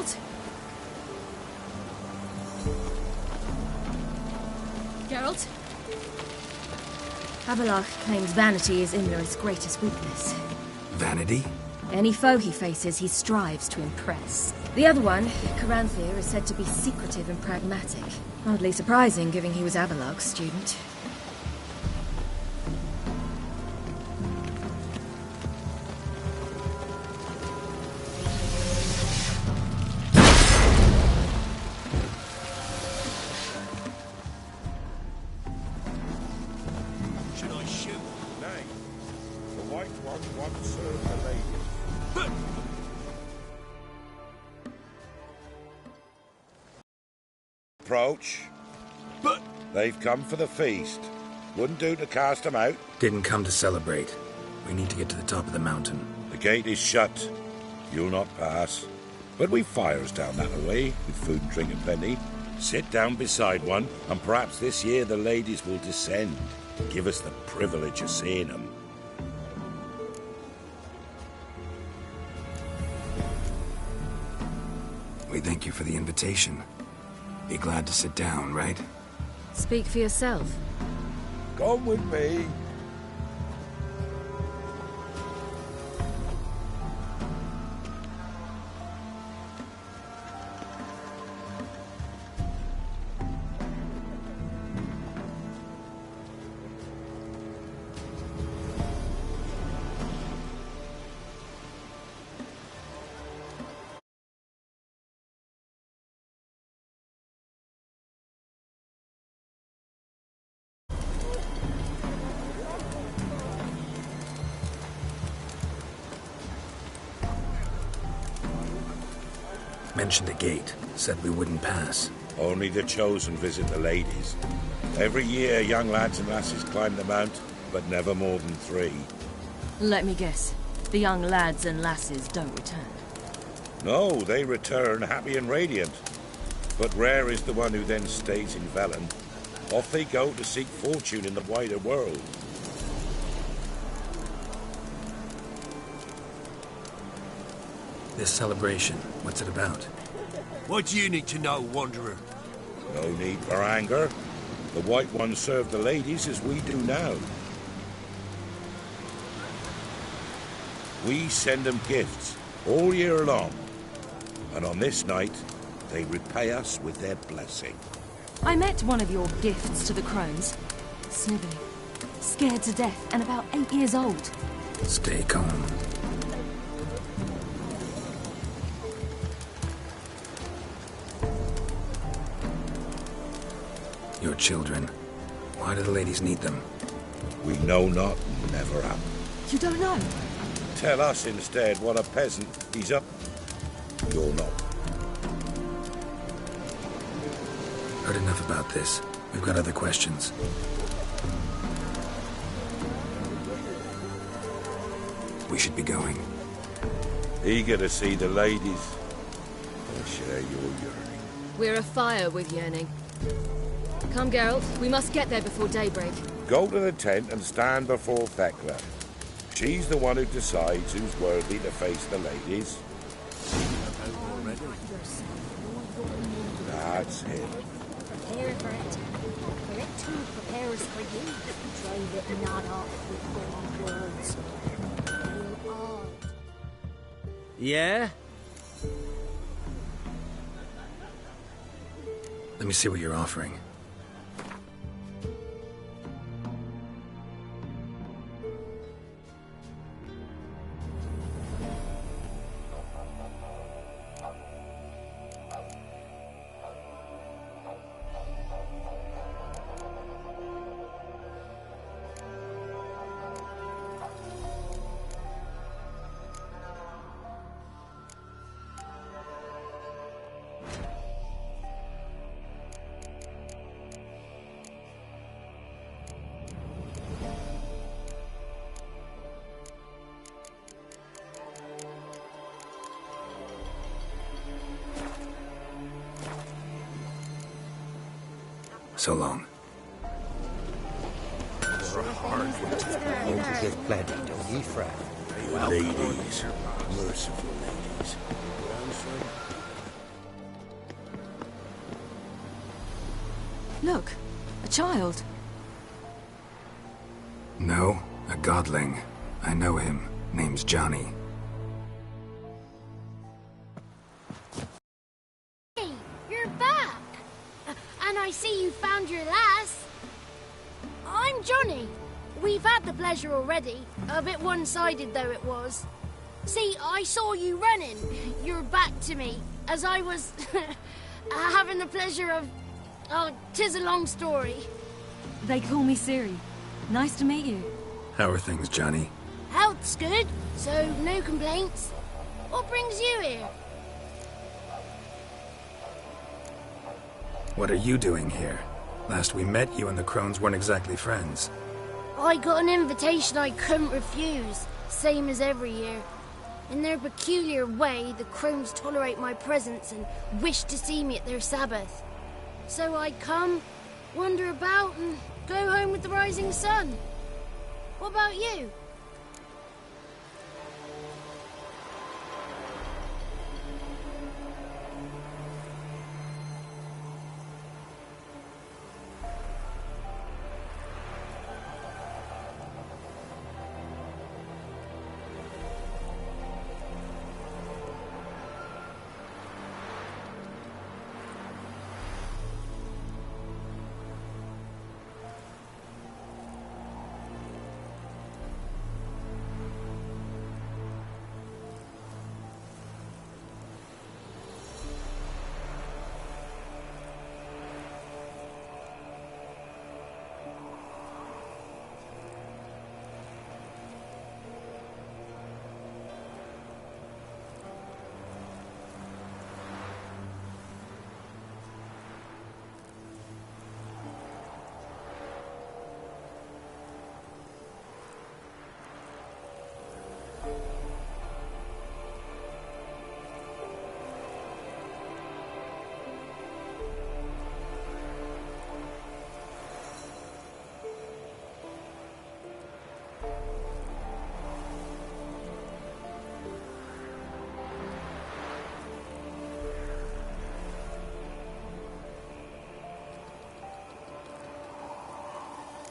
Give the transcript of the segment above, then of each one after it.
Geralt? Geralt? Abelard claims vanity is Imler's greatest weakness. Vanity? Any foe he faces, he strives to impress. The other one, Caranthir, is said to be secretive and pragmatic. Hardly surprising, given he was Abelard's student. Should I shoot? Nay. The White One once served the lady. Approach. But... They've come for the feast. Wouldn't do to cast them out. Didn't come to celebrate. We need to get to the top of the mountain. The gate is shut. You'll not pass. But we've fires down that way, with food and drink aplenty. Sit down beside one, and perhaps this year the ladies will descend. Give us the privilege of seeing them. We thank you for the invitation. Be glad to sit down, right? Speak for yourself. Come with me. Mentioned a gate. Said we wouldn't pass. Only the chosen visit the ladies. Every year, young lads and lasses climb the mount, but never more than 3. Let me guess. The young lads and lasses don't return. No, they return happy and radiant. But rare is the one who then stays in Velen. Off they go to seek fortune in the wider world. This celebration, what's it about? What do you need to know, Wanderer? No need for anger. The White Ones serve the ladies as we do now. We send them gifts all year long. And on this night, they repay us with their blessing. I met one of your gifts to the crones. Snivelling. Scared to death and about 8 years old. Stay calm. Your children. Why do the ladies need them? We know not, never have. You don't know? Tell us instead what a peasant he's up. You're not. Heard enough about this. We've got other questions. We should be going. Eager to see the ladies. I share your yearning. We're afire with yearning. Come, Geralt. We must get there before daybreak. Go to the tent and stand before Thekla. She's the one who decides who's worthy to face the ladies. That's him. Prepare for it. For it too prepares for you. Drive it not off with bold words. You all. Yeah? Let me see what you're offering. So long. Won't give plenty, don't ye fret. Ladies, merciful ladies. Look, a child. No, a godling. I know him. Name's Johnny. Hey, you're back! And I see you found your lass. I'm Johnny. We've had the pleasure already. A bit one-sided though it was. See, I saw you running. Your back to me, as I was having the pleasure of... Oh, 'tis a long story. They call me Siri. Nice to meet you. How are things, Johnny? Health's good, so no complaints. What brings you here? What are you doing here? Last we met, you and the Crones weren't exactly friends. I got an invitation I couldn't refuse, same as every year. In their peculiar way, the Crones tolerate my presence and wish to see me at their Sabbath. So I come, wander about, and go home with the rising sun. What about you?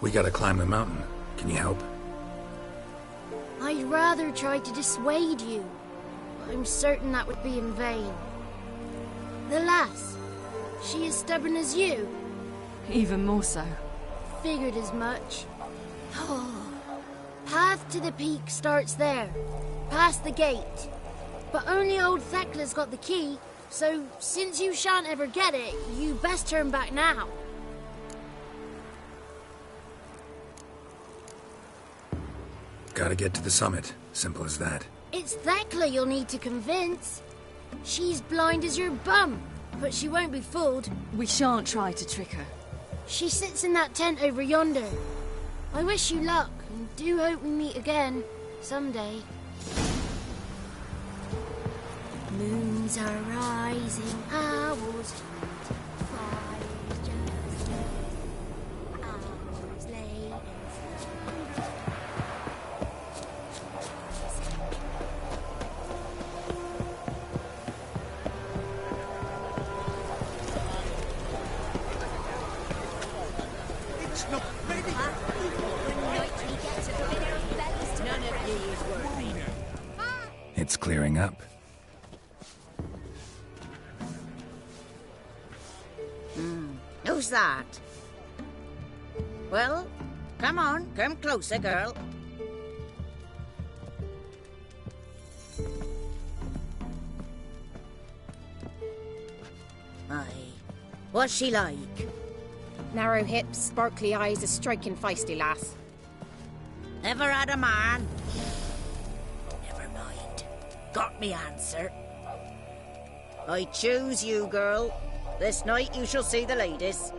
We gotta climb the mountain. Can you help? I'd rather try to dissuade you, but I'm certain that would be in vain. The lass, she as stubborn as you? Even more so. Figured as much. Path to the peak starts there, past the gate. But only old Thekla's got the key, so since you shan't ever get it, you best turn back now. Gotta get to the summit. Simple as that. It's Thekla you'll need to convince. She's blind as your bum, but she won't be fooled. We shan't try to trick her. She sits in that tent over yonder. I wish you luck, and do hope we meet again, someday. Moons are rising, owls fires just hours late. It's not ready. None of ye is worthy. It's clearing up. Who's that? Well, come on, come closer, girl. Aye. What's she like? Narrow hips, sparkly eyes, a striking feisty lass. Ever had a man? Never mind. Got me answer. I choose you, girl. This night you shall see the ladies.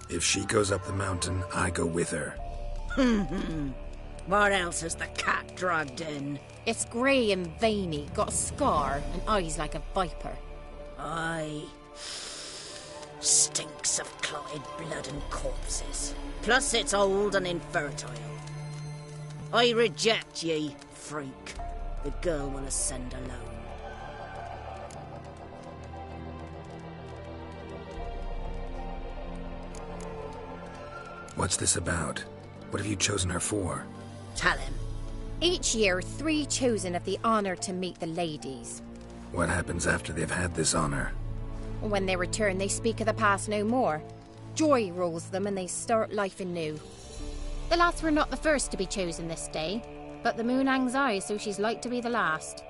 If she goes up the mountain, I go with her. What else has the cat dragged in? It's grey and veiny, got a scar, and eyes like a viper. Aye. Stinks of clotted blood and corpses. Plus it's old and infertile. I reject ye, freak. the girl will ascend alone. What's this about? What have you chosen her for? Tell him. Each year, 3 chosen have the honour to meet the ladies. What happens after they've had this honor? When they return, they speak of the past no more. Joy rules them and they start life anew. The lass were not the first to be chosen this day, but the moon hangs high, so she's like to be the last.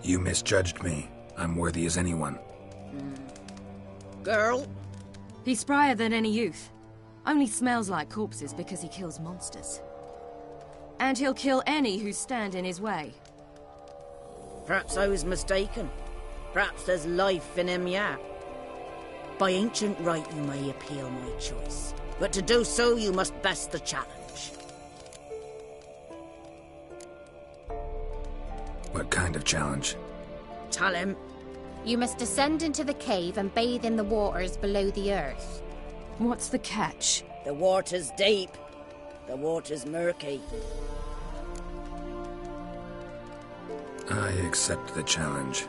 You misjudged me. I'm worthy as anyone. Girl? He's sprier than any youth. Only smells like corpses because he kills monsters. And he'll kill any who stand in his way. Perhaps I was mistaken. Perhaps there's life in him yet. By ancient right you may appeal my choice, but to do so you must best the challenge. What kind of challenge? Tell him. You must descend into the cave and bathe in the waters below the earth. What's the catch? The water's deep. The water's murky. I accept the challenge.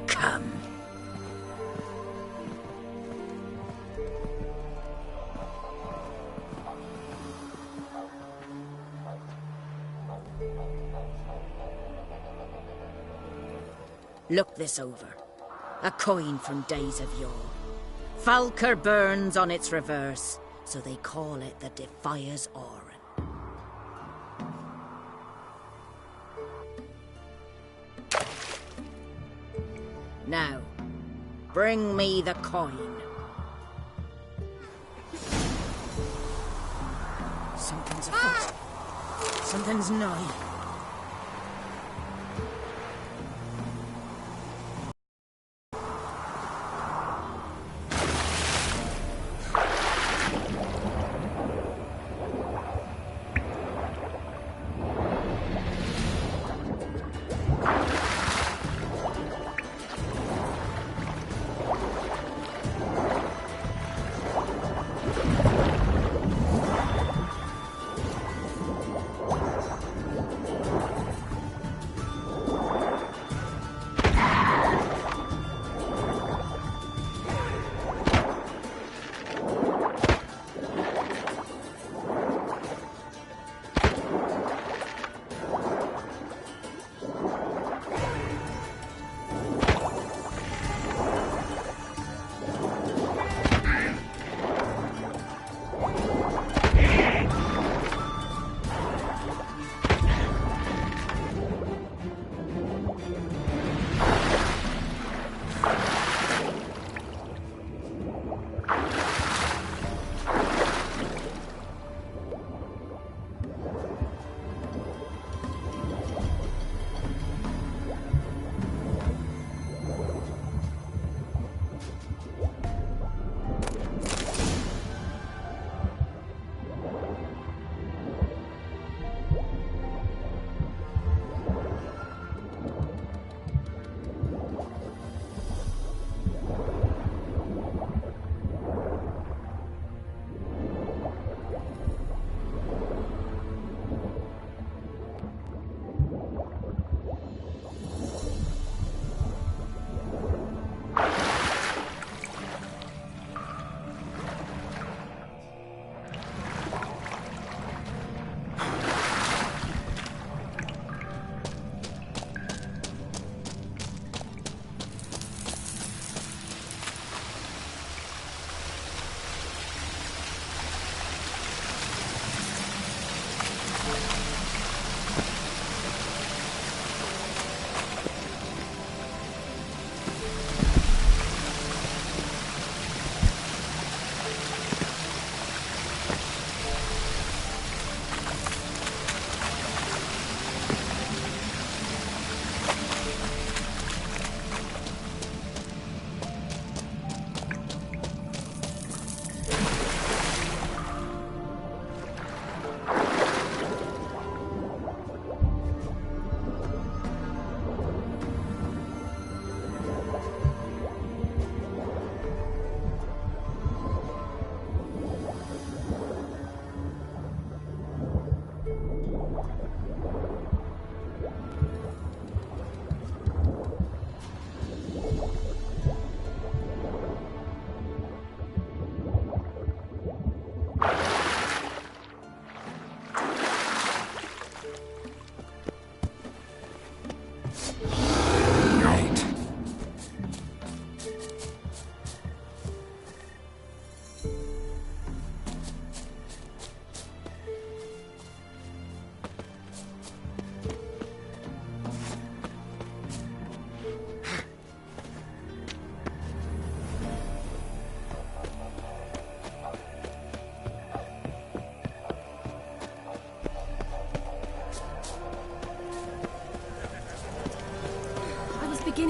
Come. Look this over. A coin from days of yore. Falker burns on its reverse, so they call it the Defier's Oran. Now, bring me the coin. Something's afoot. Something's nigh.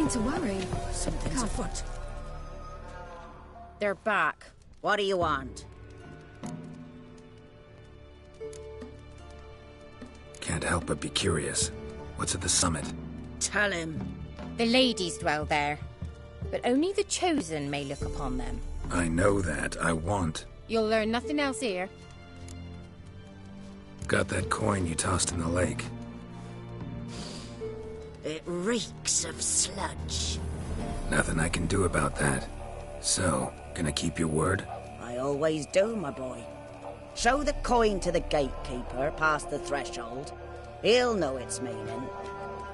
beginning to worry. Something's afoot. They're back. What do you want? Can't help but be curious. What's at the summit? Tell him. The ladies dwell there, but only the chosen may look upon them. I know that. I want. You'll learn nothing else here. Got that coin you tossed in the lake. It reeks of sludge. Nothing I can do about that. So, gonna keep your word? I always do, my boy. Show the coin to the gatekeeper past the threshold. He'll know its meaning.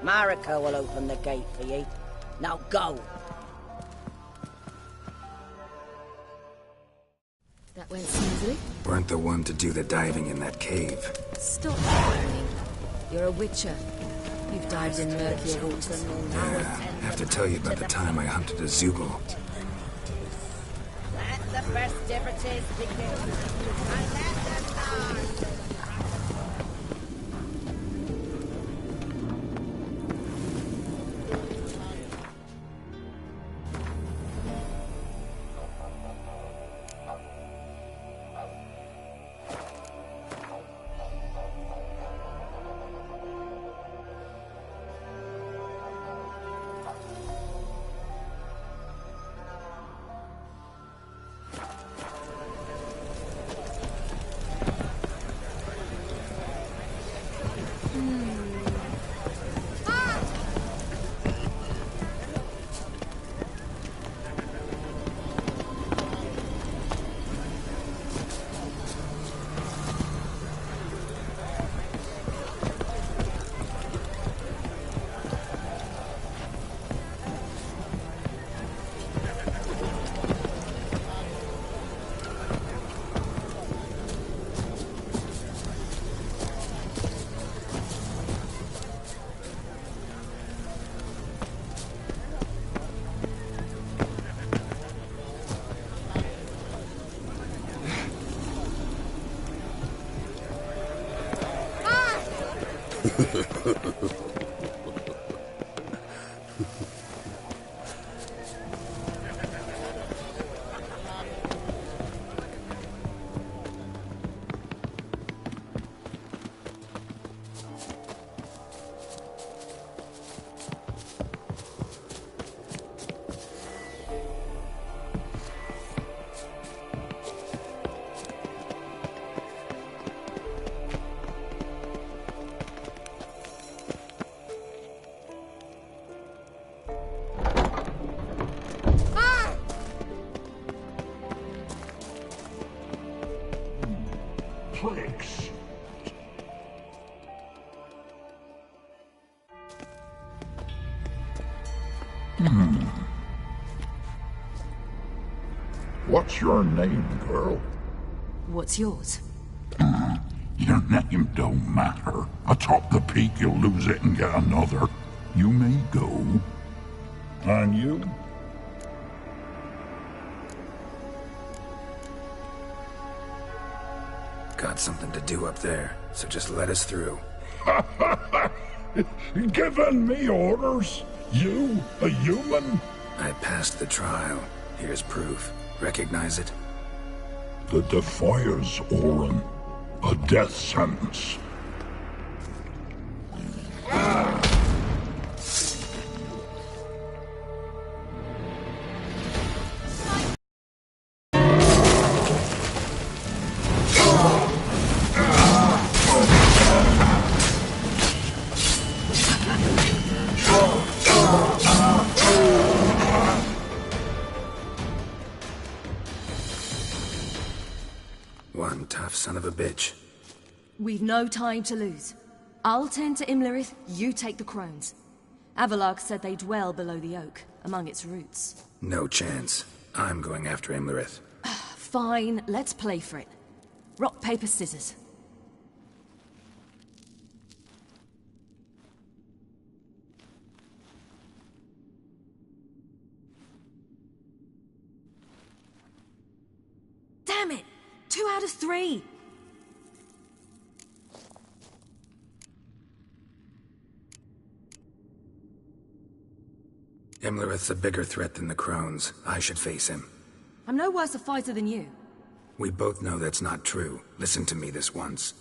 Mariko will open the gate for you. Now go. That went smoothly. Weren't the one to do the diving in that cave. Stop whining. You're a witcher. You've dived in murkier waters. Yeah, have to tell you about the time I hunted a Zoogle. Let the festivities begin. And let them start. Pricks. What's your name, girl? What's yours? Your name don't matter. Atop the peak, you'll lose it and get another. You may go. And you? Got something to do up there, so just let us through. Giving me orders? You, a human? I passed the trial. Here's proof. Recognize it? The Defier's Orin. A death sentence. One tough son of a bitch. We've no time to lose. I'll tend to Imlerith, you take the crones. Avalok said they dwell below the oak, among its roots. No chance. I'm going after Imlerith. Fine, let's play for it. Rock, paper, scissors. Damn it! 2 out of 3! Imlerith's a bigger threat than the Crones. I should face him. I'm no worse a fighter than you. We both know that's not true. Listen to me this once.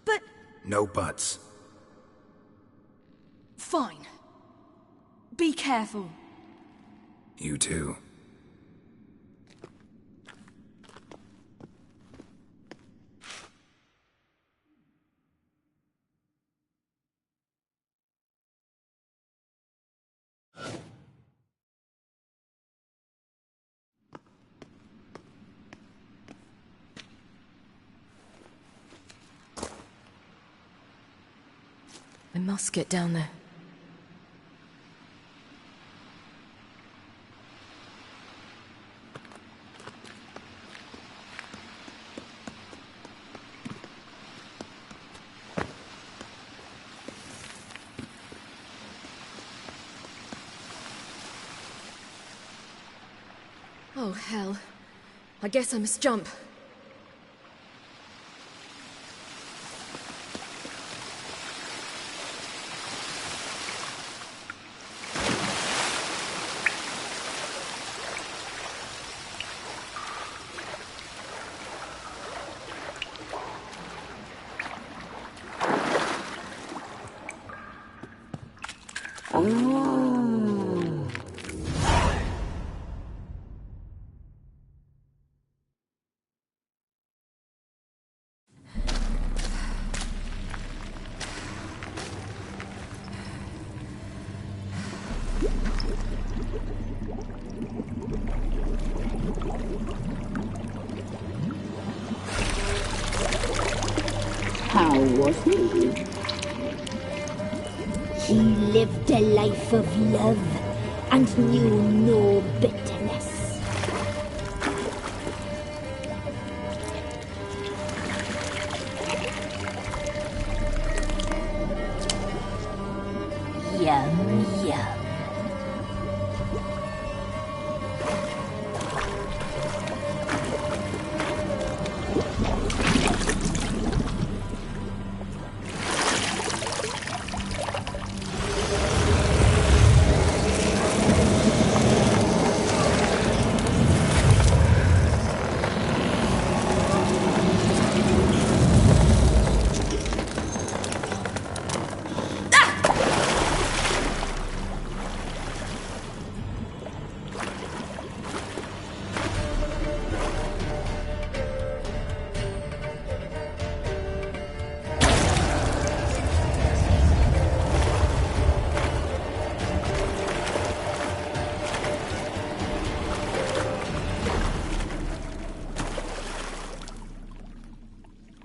But... No buts. Fine. Be careful. You too. I must get down there. Oh, hell. I guess I must jump. How was he? He lived a life of love and knew no bitterness. Yum, yum.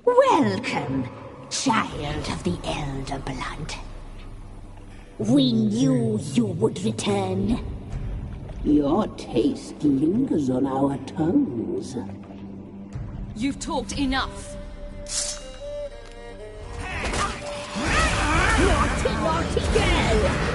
Welcome, child of the Elder Blood. We knew you would return. Your taste lingers on our tongues. You've talked enough. Naughty, naughty girl!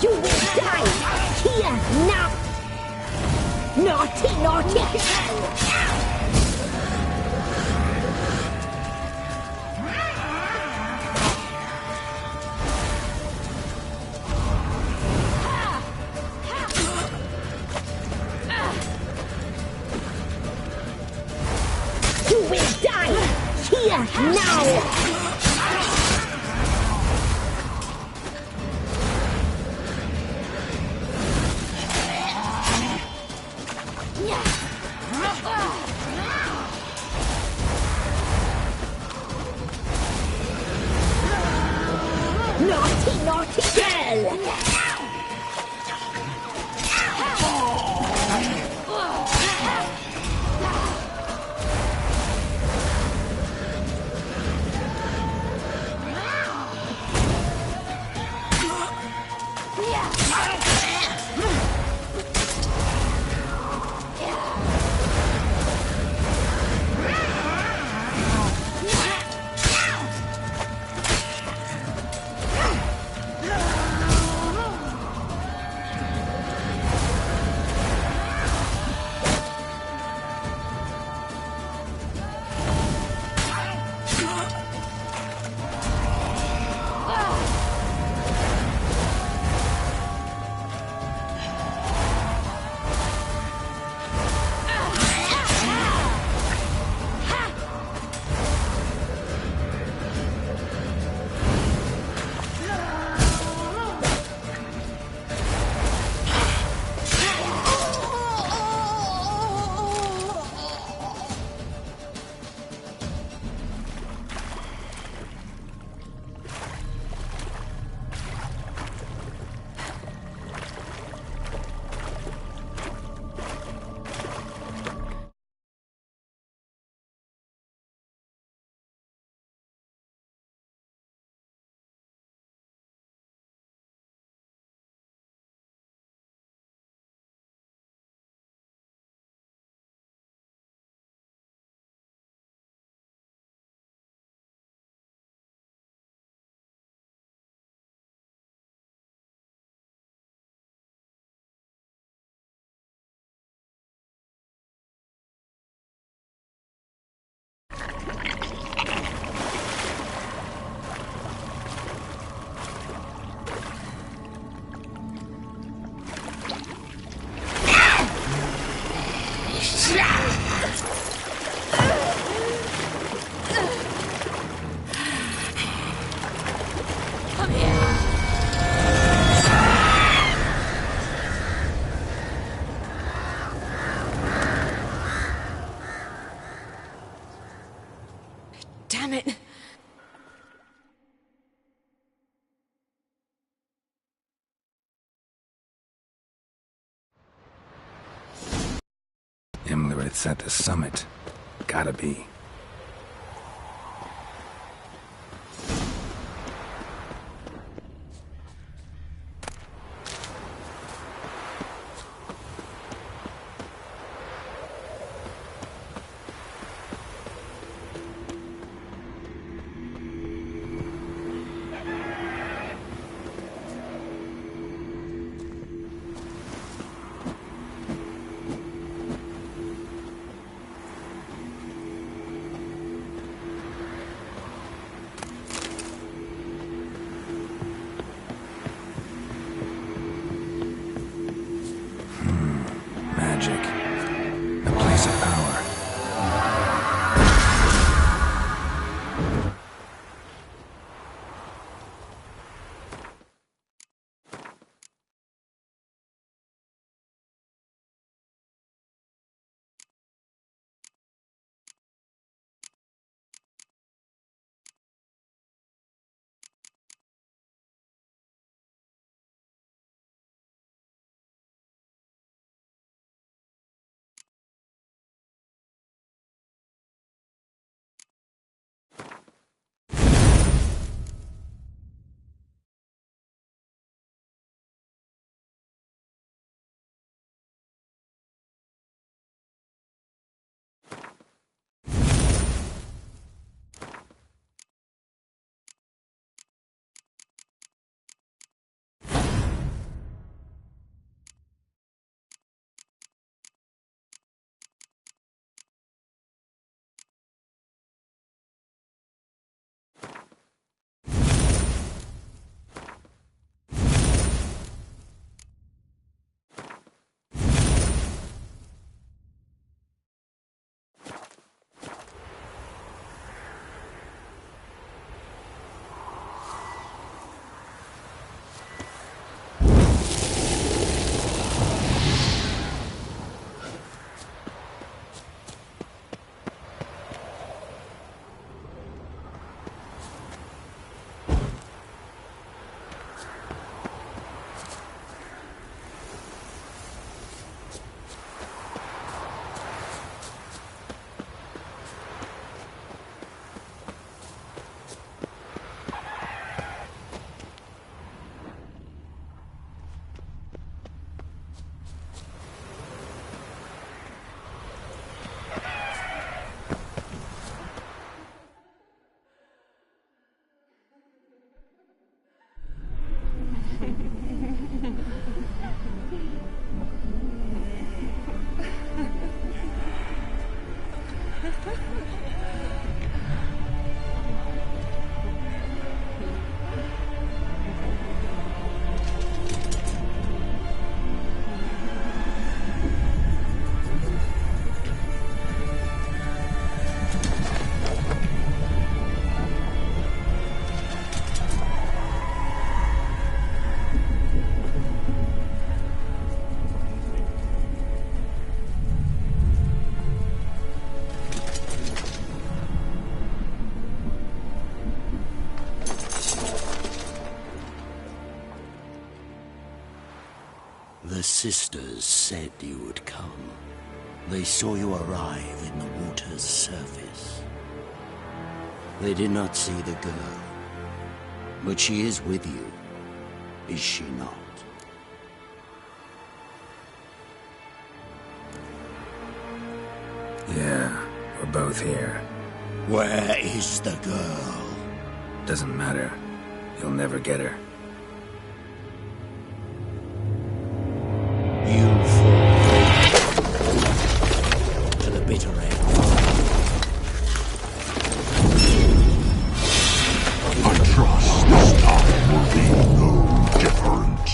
You will die here now! Naughty, naughty girl! You will die here now! Naughty, naughty girl! Damn it! Imlerith's at the summit. Gotta be. The sisters said you would come. They saw you arrive in the water's surface. They did not see the girl. But she is with you, is she not? Yeah, we're both here. Where is the girl? Doesn't matter. You'll never get her. You fall to the bitter end. I trust this time will be no different.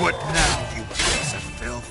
What now, you piece of filth?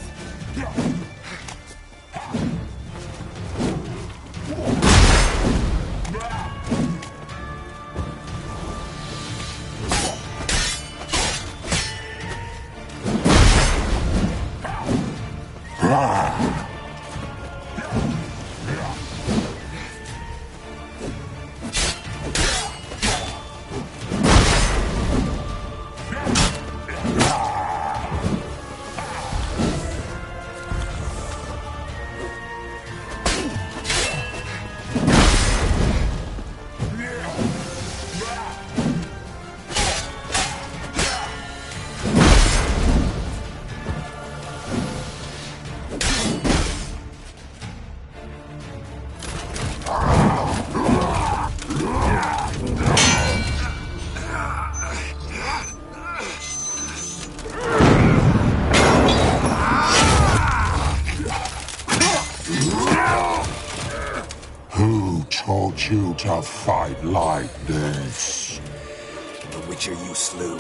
Who taught you to fight like this? The Witcher you slew.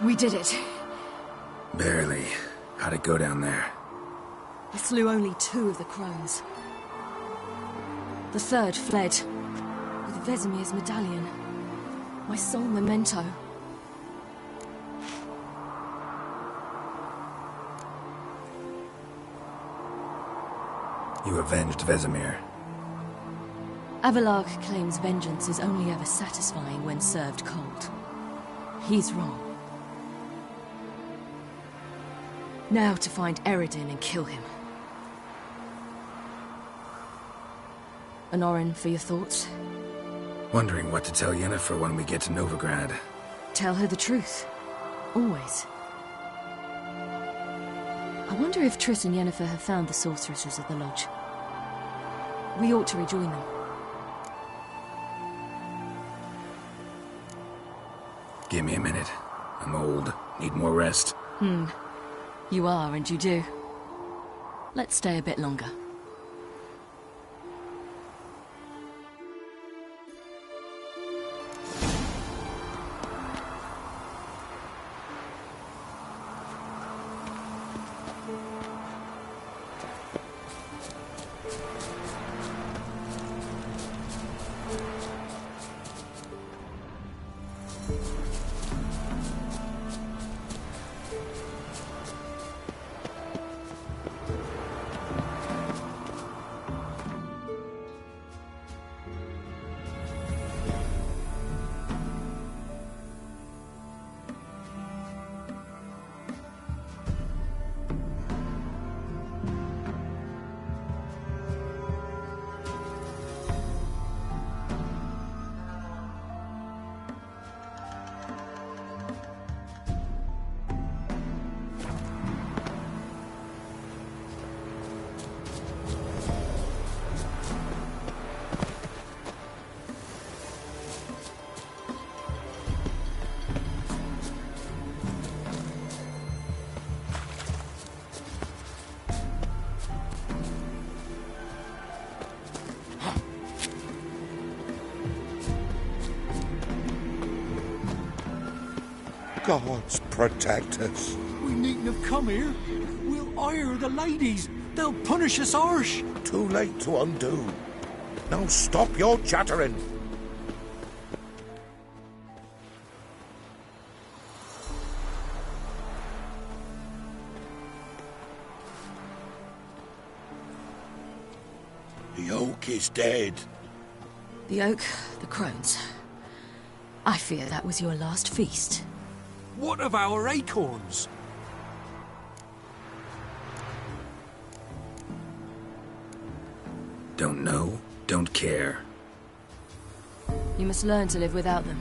We did it. Barely. How'd it go down there? We slew only 2 of the crones. The third fled with Vesemir's medallion. My sole memento. You avenged Vesemir. Avelarg claims vengeance is only ever satisfying when served cold. He's wrong. Now to find Eredin and kill him. Anorin, for your thoughts? Wondering what to tell Yennefer when we get to Novigrad. Tell her the truth. Always. I wonder if Triss and Yennefer have found the sorceresses of the Lodge. We ought to rejoin them. Give me a minute. I'm old. Need more rest. You are, and you do. Let's stay a bit longer. Gods protect us. We needn't have come here. We'll ire the ladies. They'll punish us harsh. Too late to undo. Now stop your chattering. The oak is dead. The oak, the crones. I fear that was your last feast. What of our acorns? Don't know, don't care. You must learn to live without them.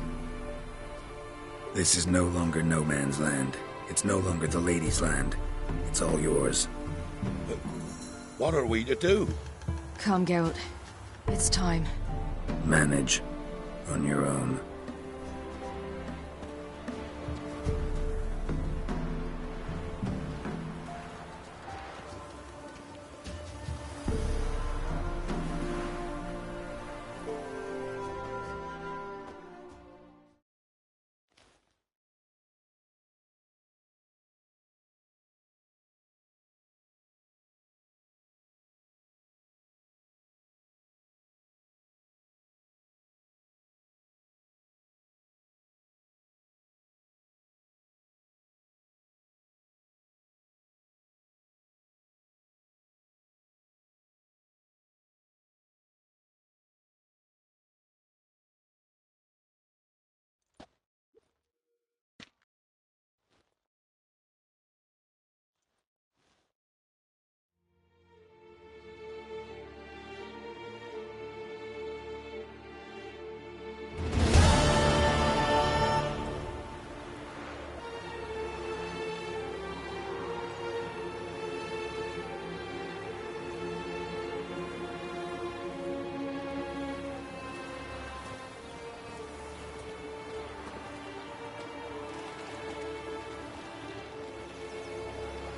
This is no longer no man's land. It's no longer the lady's land. It's all yours. But what are we to do? Come, Geralt. It's time. Manage. On your own.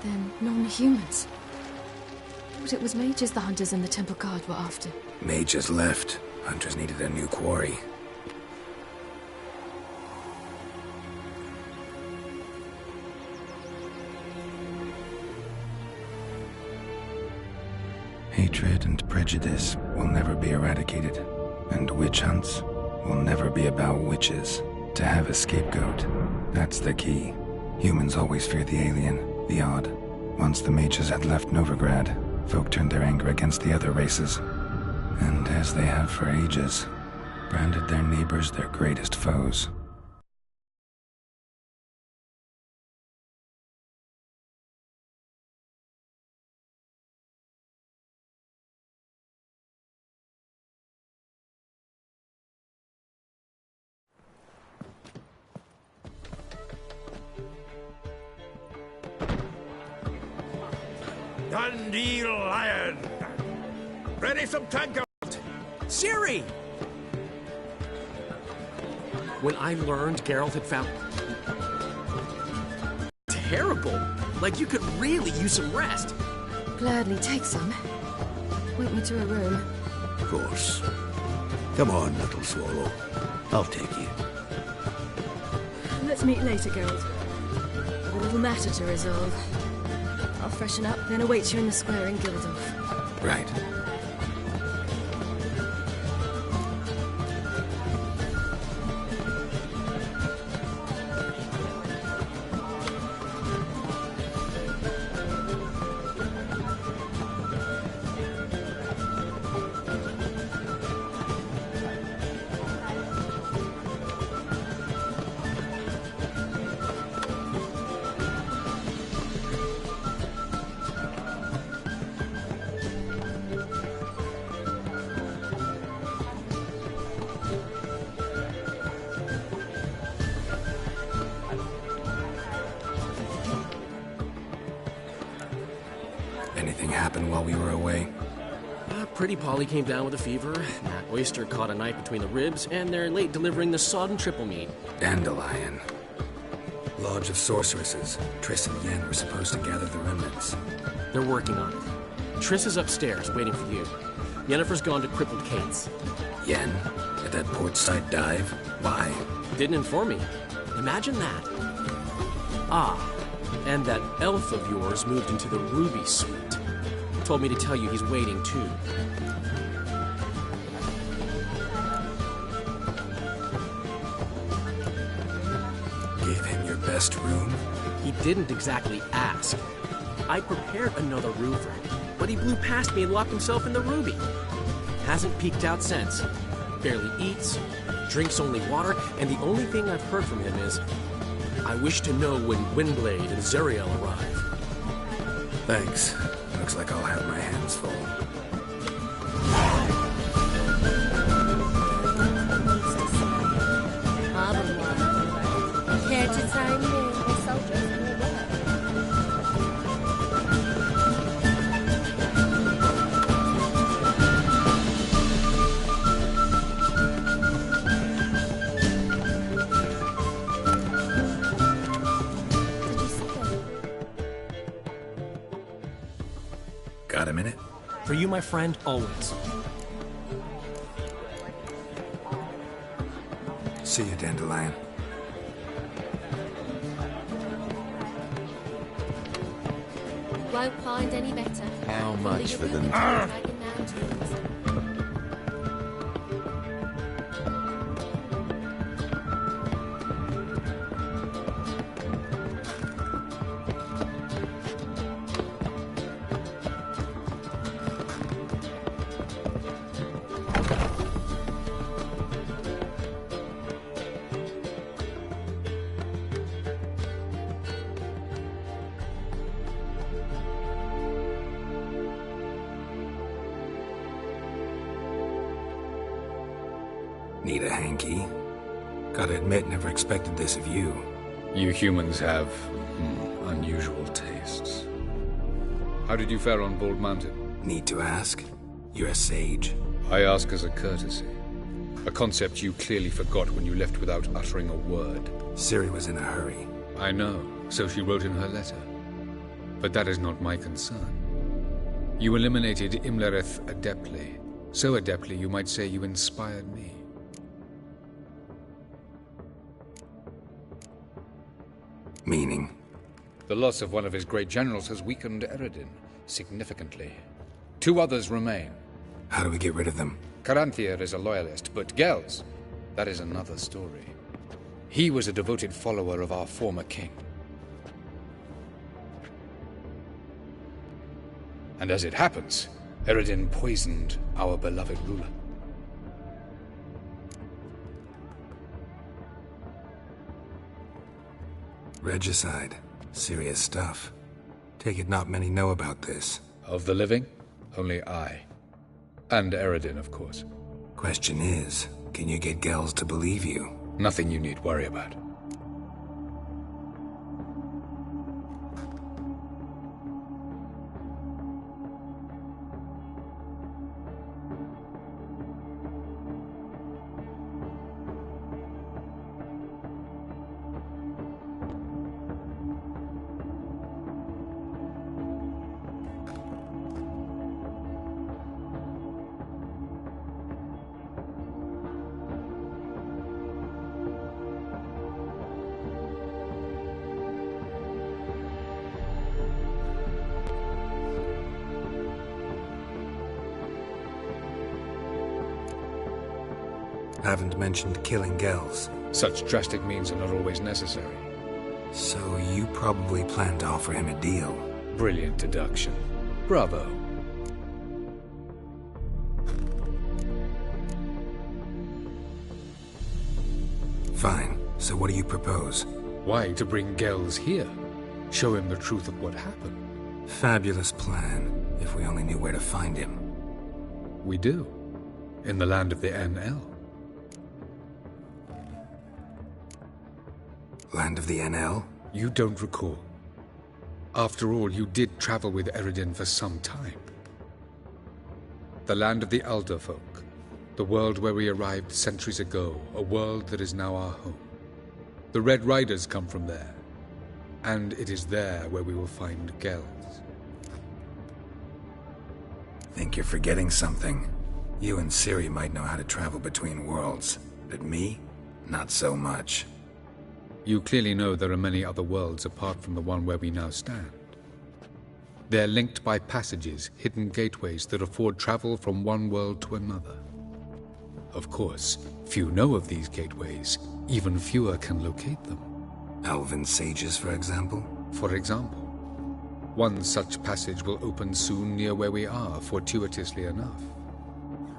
Then non-humans. But it was mages the hunters and the temple guard were after. Mages left. Hunters needed a new quarry. Hatred and prejudice will never be eradicated, and witch hunts will never be about witches. To have a scapegoat, that's the key. Humans always fear the alien, the odd. Once the mages had left Novigrad, folk turned their anger against the other races. And as they have for ages, branded their neighbors their greatest foes. Dandelion! Ready some tankard? Siri! When I learned Geralt had found... Terrible! Like you could really use some rest. Gladly take some. Point me to a room. Of course. Come on, little swallow. I'll take you. Let's meet later, Geralt. I've a little matter to resolve. I'll freshen up, then await you in the square in Gildorf. Right. Anything happened while we were away? Pretty Polly came down with a fever, Nat Oyster caught a knife between the ribs, and they're late delivering the sodden triple meat. Dandelion. Lodge of Sorceresses. Triss and Yen were supposed to gather the remnants. They're working on it. Triss is upstairs, waiting for you. Yennefer's gone to crippled Kate's. Yen? At that portside dive? Why? Didn't inform me. Imagine that. Ah, and that elf of yours moved into the Ruby Suite. Told me to tell you he's waiting, too. Gave him your best room? He didn't exactly ask. I prepared another room for him, but he blew past me and locked himself in the Ruby. Hasn't peeked out since. Barely eats, drinks only water, and the only thing I've heard from him is, I wish to know when Windblade and Zariel arrive. Thanks. Looks like I'll have my hands full. Care to time me? Got a minute? For you, my friend, always. See you, Dandelion. Won't find any better. How much for them? Need a hanky? Gotta admit, never expected this of you. You humans have unusual tastes. How did you fare on Bald Mountain? Need to ask? You're a sage. I ask as a courtesy. A concept you clearly forgot when you left without uttering a word. Ciri was in a hurry. I know, so she wrote in her letter. But that is not my concern. You eliminated Imlerith adeptly. So adeptly, you might say you inspired me. Meaning? The loss of one of his great generals has weakened Eredin significantly. 2 others remain. How do we get rid of them? Caranthir is a loyalist, but Gels, that is another story. He was a devoted follower of our former king. And as it happens, Eredin poisoned our beloved ruler. Regicide. Serious stuff. Take it not many know about this. Of the living, only I. And Eredin, of course. Question is, can you get Gels to believe you? Nothing you need worry about. Haven't mentioned killing Gels. Such drastic means are not always necessary. So you probably plan to offer him a deal. Brilliant deduction. Bravo. Fine. So what do you propose? Why, to bring Gels here. Show him the truth of what happened. Fabulous plan, if we only knew where to find him. We do. In the land of the NL. Land of the NL? You don't recall. After all, you did travel with Eredin for some time. The land of the Alder folk. The world where we arrived centuries ago. A world that is now our home. The Red Riders come from there. And it is there where we will find Gels. Think you're forgetting something. You and Ciri might know how to travel between worlds. But me? Not so much. You clearly know there are many other worlds apart from the one where we now stand. They're linked by passages, hidden gateways that afford travel from one world to another. Of course, few know of these gateways. Even fewer can locate them. Elven sages, for example? For example. One such passage will open soon near where we are, fortuitously enough.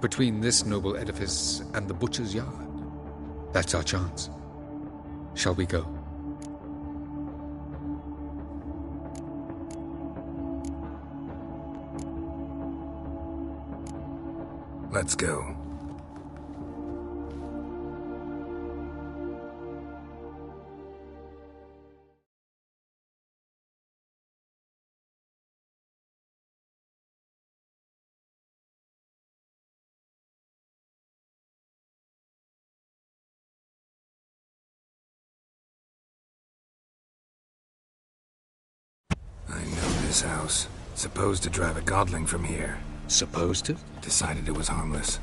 Between this noble edifice and the butcher's yard. That's our chance. Shall we go? Let's go. I know this house. Supposed to drive a godling from here. Supposed to? Decided it was harmless.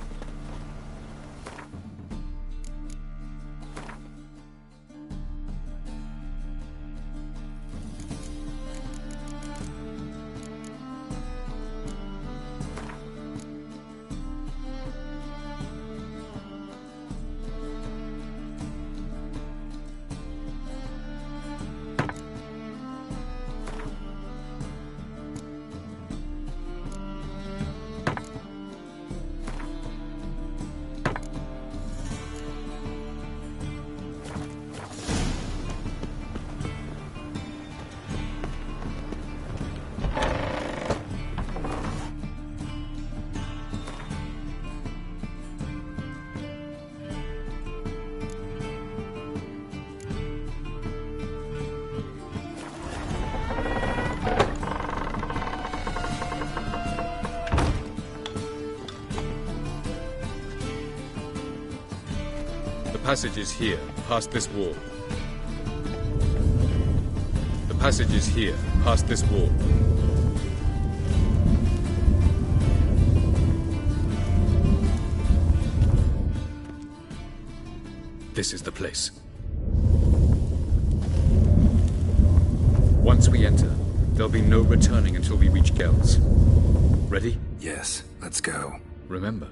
The passage is here, past this wall. The passage is here, past this wall. This is the place. Once we enter, there'll be no returning until we reach Gels. Ready? Yes, let's go. Remember,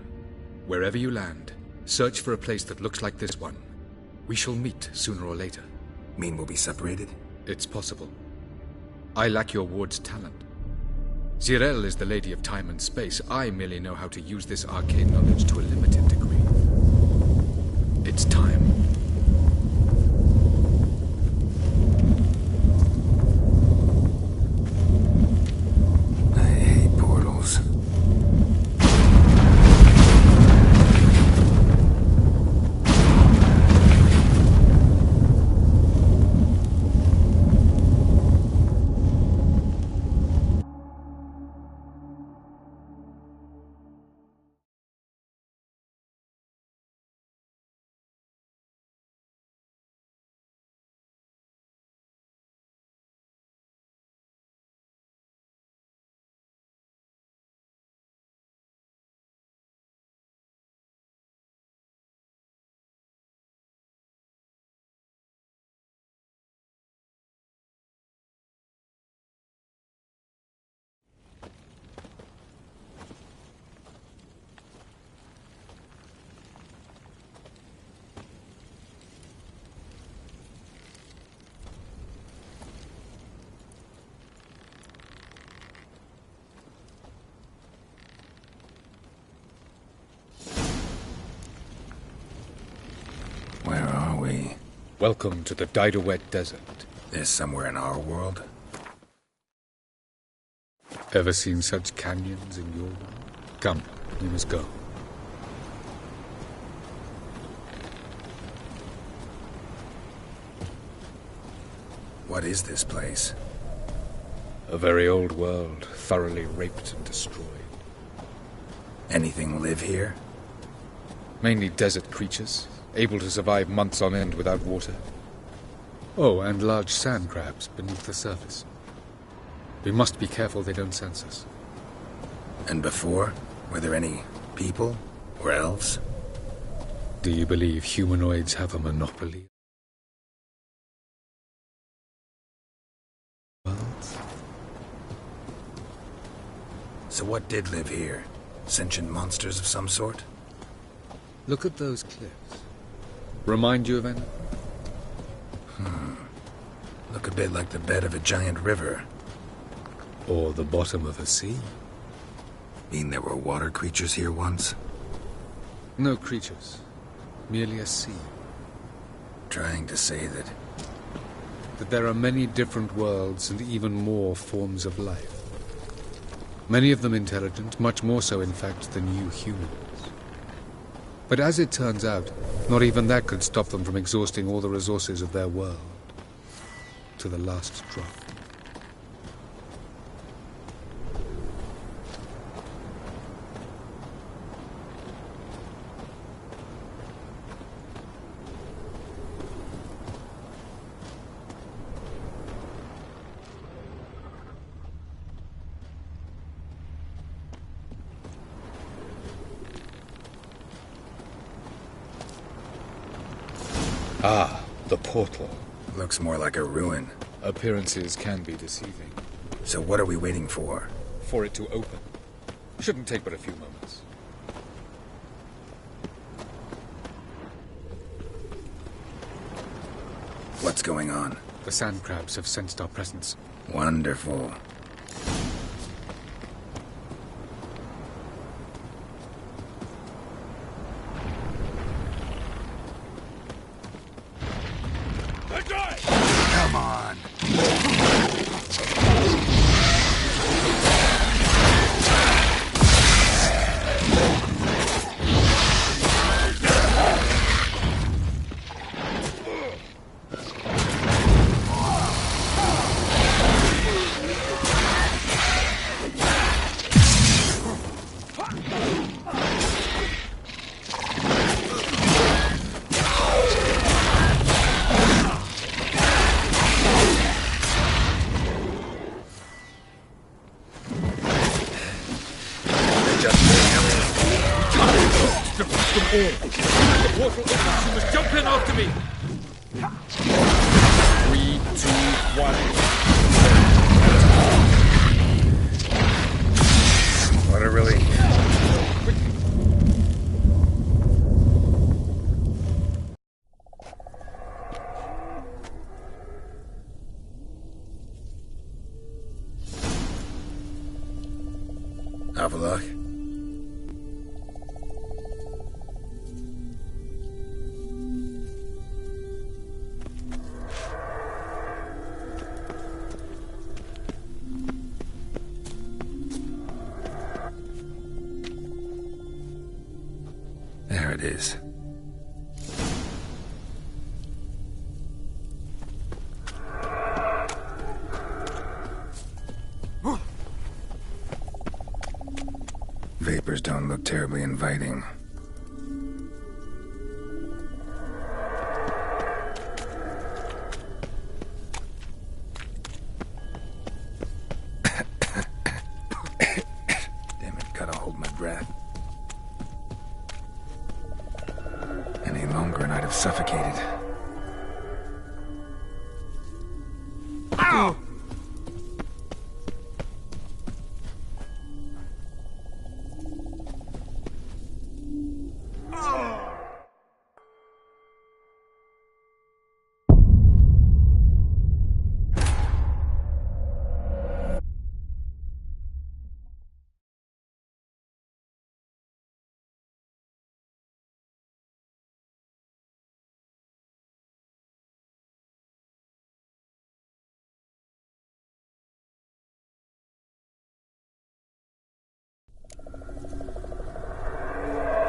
wherever you land, search for a place that looks like this one. We shall meet sooner or later. Mean we'll be separated? It's possible. I lack your ward's talent. Zirel is the lady of time and space. I merely know how to use this arcane knowledge to a limited degree. It's time. I hate portals. Where are we? Welcome to the Didowet Desert. This somewhere in our world? Ever seen such canyons in your world? Come, we must go. What is this place? A very old world, thoroughly raped and destroyed. Anything live here? Mainly desert creatures, able to survive months on end without water. Oh, and large sand crabs beneath the surface. We must be careful they don't sense us. And before? Were there any people? Or elves? Do you believe humanoids have a monopoly? Worlds? So what did live here? Sentient monsters of some sort? Look at those cliffs. Remind you of anything? Look a bit like the bed of a giant river. Or the bottom of a sea? Mean there were water creatures here once? No creatures. Merely a sea. Trying to say that... That there are many different worlds and even more forms of life. Many of them intelligent, much more so in fact than you humans. But as it turns out, not even that could stop them from exhausting all the resources of their world. To the last drop. Ah, the portal. Looks more like a ruin. Appearances can be deceiving. So what are we waiting for? For it to open. Shouldn't take but a few moments. What's going on? The sand crabs have sensed our presence. Wonderful. Come on. The portal opens. You must jump in after me. 3, 2, 1. What a relief. Have a look. There it is. Vapors don't look terribly inviting. Damn it, gotta hold my breath. Any longer and I'd have suffocated. Ow!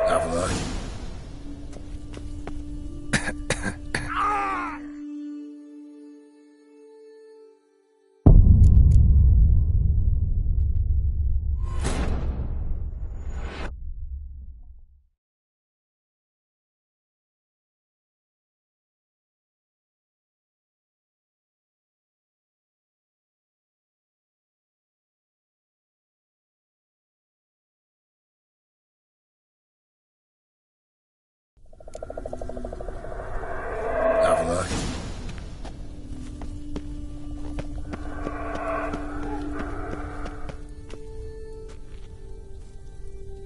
Have a look. Have a look.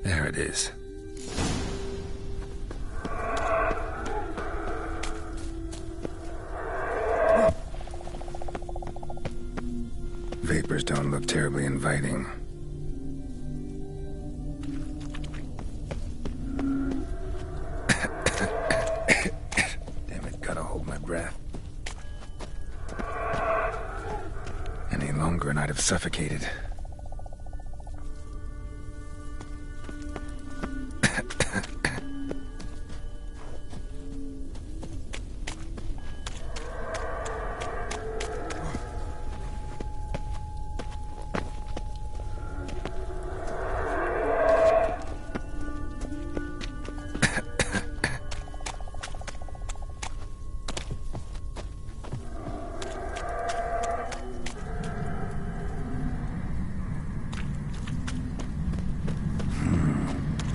There it is. Vapors don't look terribly inviting. Damn it, gotta hold my breath. Any longer and I'd have suffocated.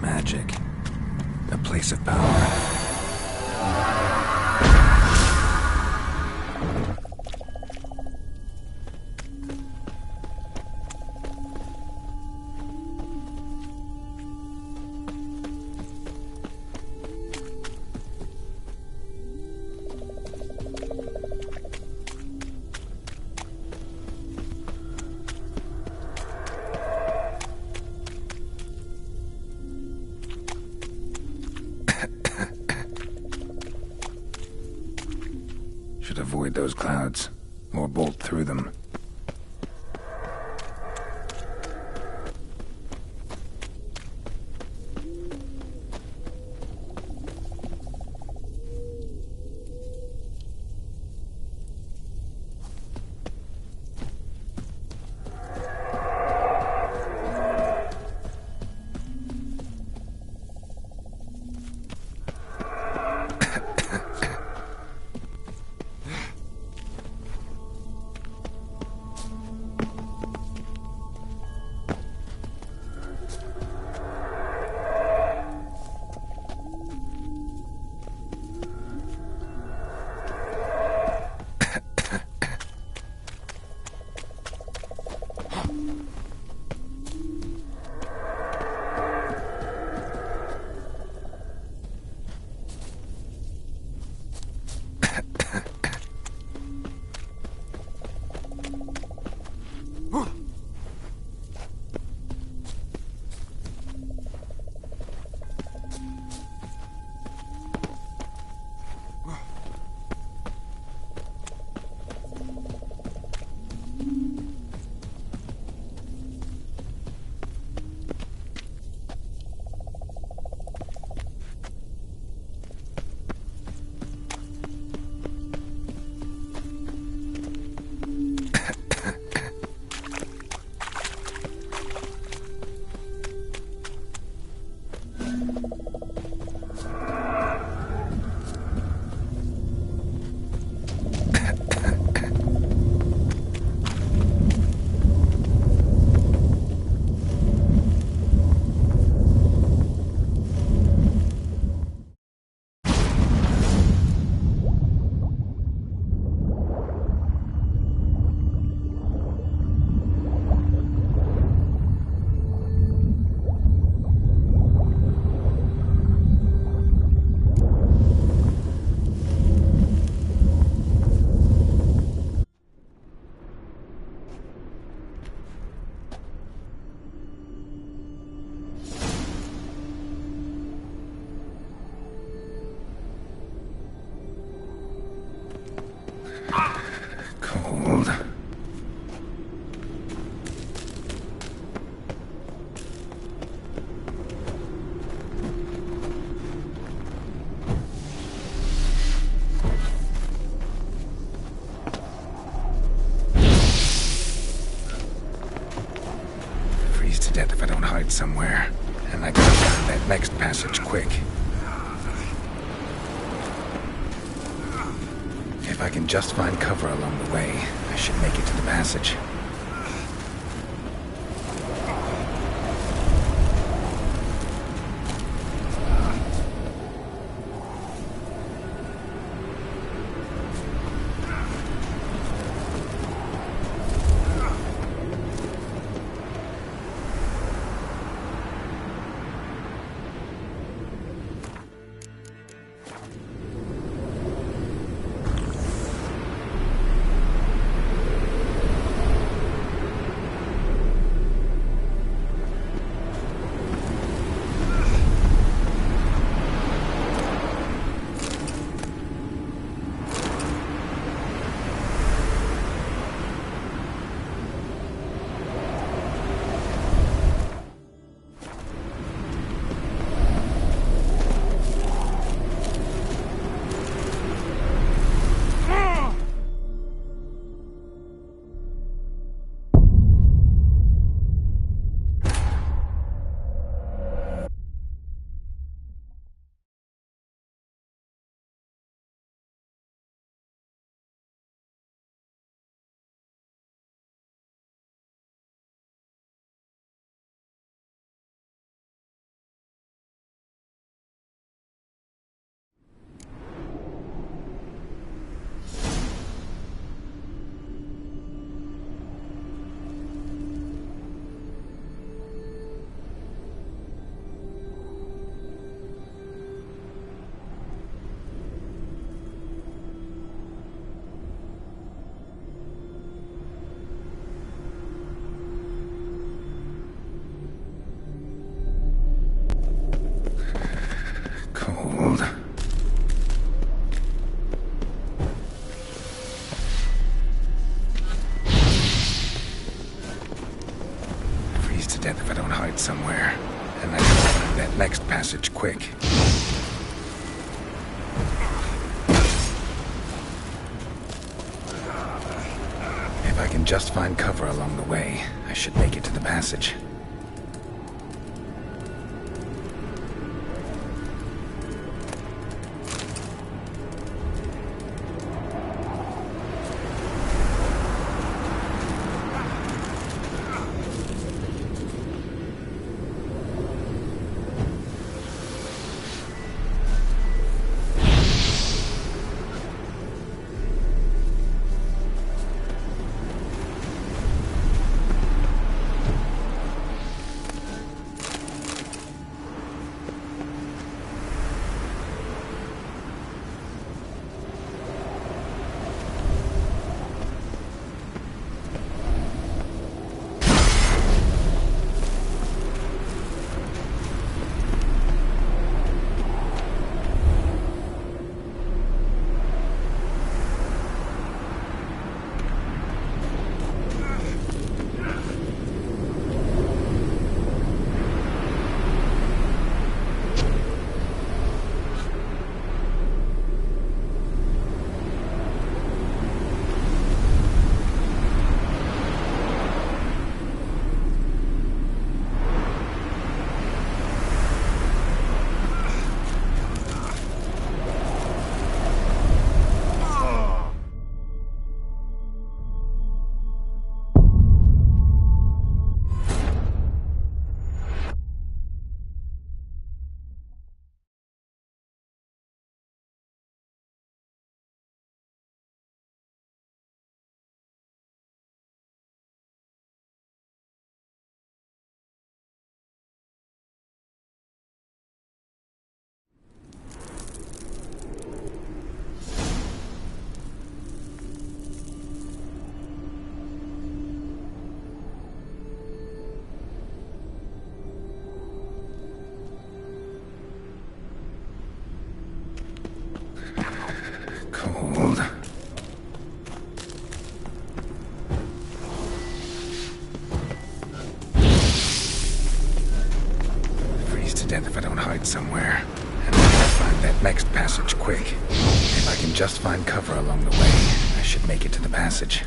Magic. A place of power. Should avoid those clouds, or bolt through them. somewhere, and I gotta find that next passage quick. If I can just find cover along the way, I should make it to the passage. Death if I don't hide somewhere. And I gotta find that next passage quick. If I can just find cover along the way, I should make it to the passage. Death if I don't hide somewhere. And I gotta find that next passage quick. If I can just find cover along the way, I should make it to the passage.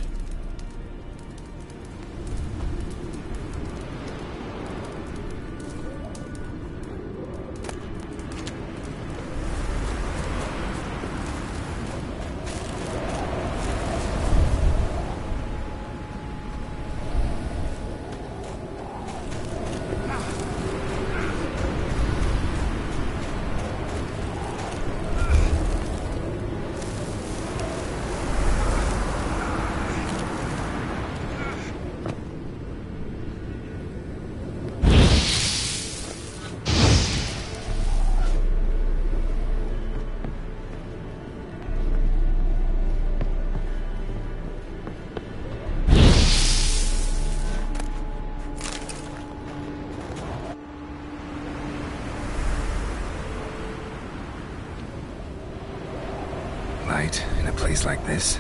Light in a place like this?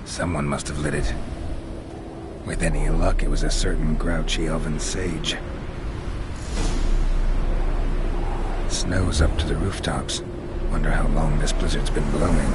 Someone must have lit it. With any luck, it was a certain grouchy elven sage. Snow's up to the rooftops. Wonder how long this blizzard's been blowing.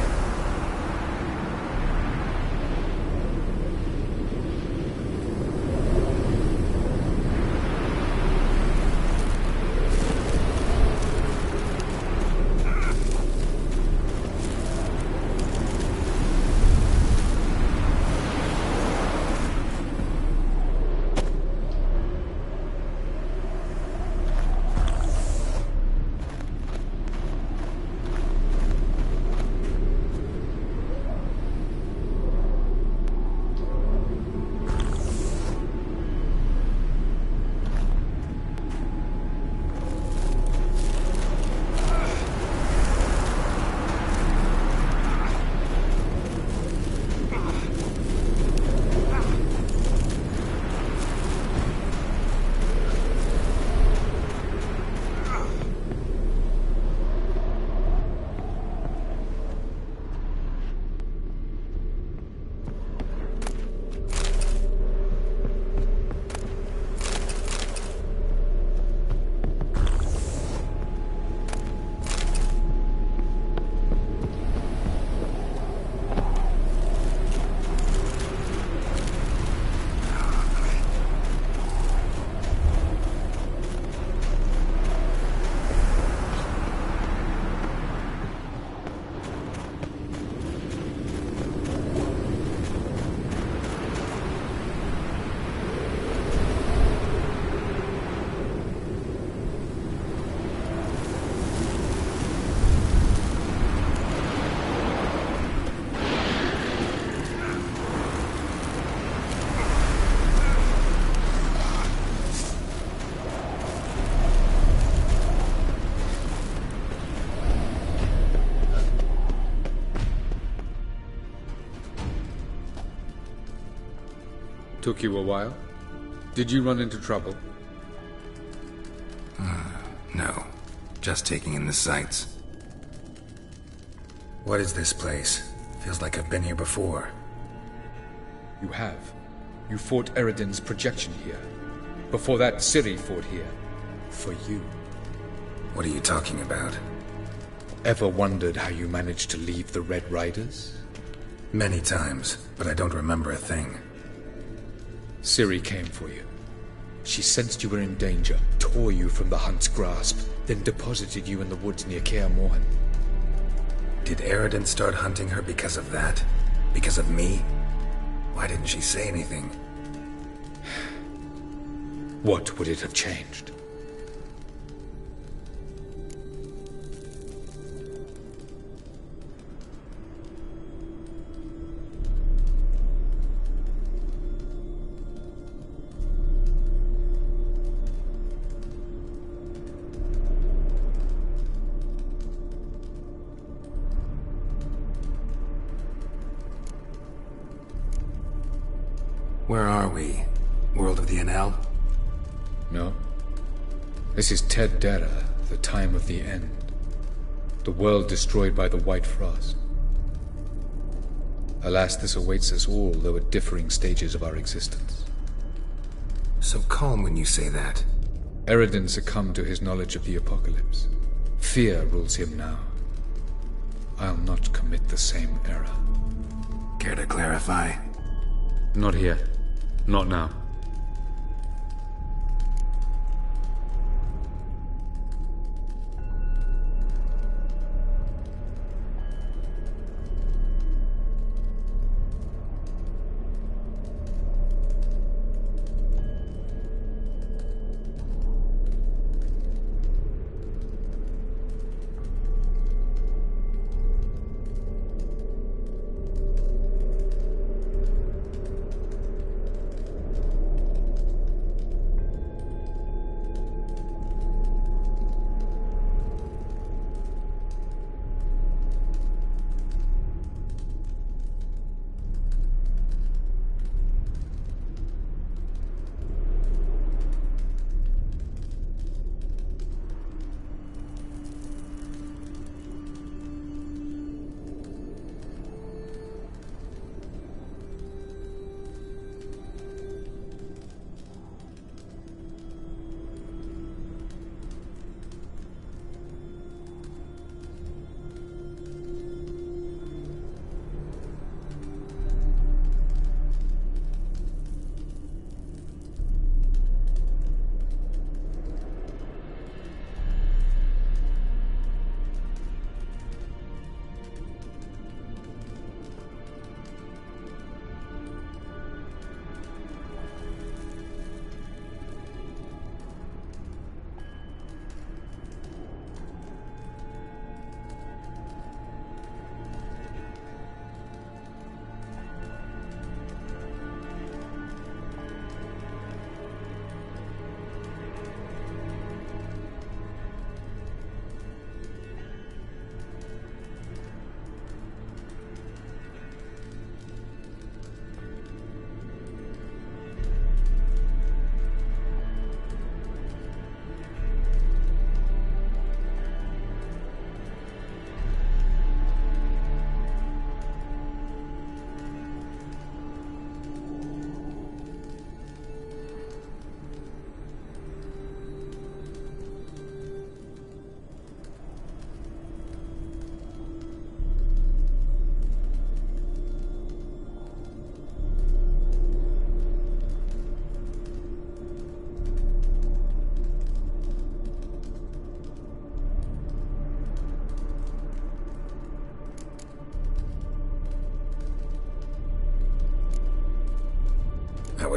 Took you a while? Did you run into trouble? No. Just taking in the sights. What is this place? Feels like I've been here before. You have. You fought Eridan's projection here. Before that, Ciri fought here. For you. What are you talking about? Ever wondered how you managed to leave the Red Riders? Many times, but I don't remember a thing. Ciri came for you. She sensed you were in danger, tore you from the Hunt's grasp, then deposited you in the woods near Kaer Morhen. Did Eridan start hunting her because of that? Because of me? Why didn't she say anything? What would it have changed? Where are we? World of the NL? No. This is Ted Dara, the time of the end. The world destroyed by the White Frost. Alas, this awaits us all, though at differing stages of our existence. So calm when you say that. Eridan succumbed to his knowledge of the apocalypse. Fear rules him now. I'll not commit the same error. Care to clarify? Not here. Not now.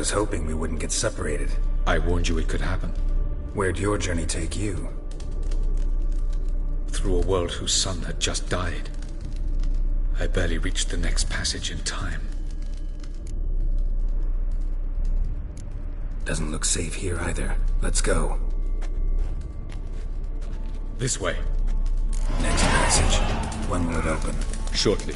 was hoping we wouldn't get separated. I warned you it could happen. Where'd your journey take you? Through a world whose sun had just died. I barely reached the next passage in time. Doesn't look safe here either. Let's go. This way. Next passage. When will it open? Shortly.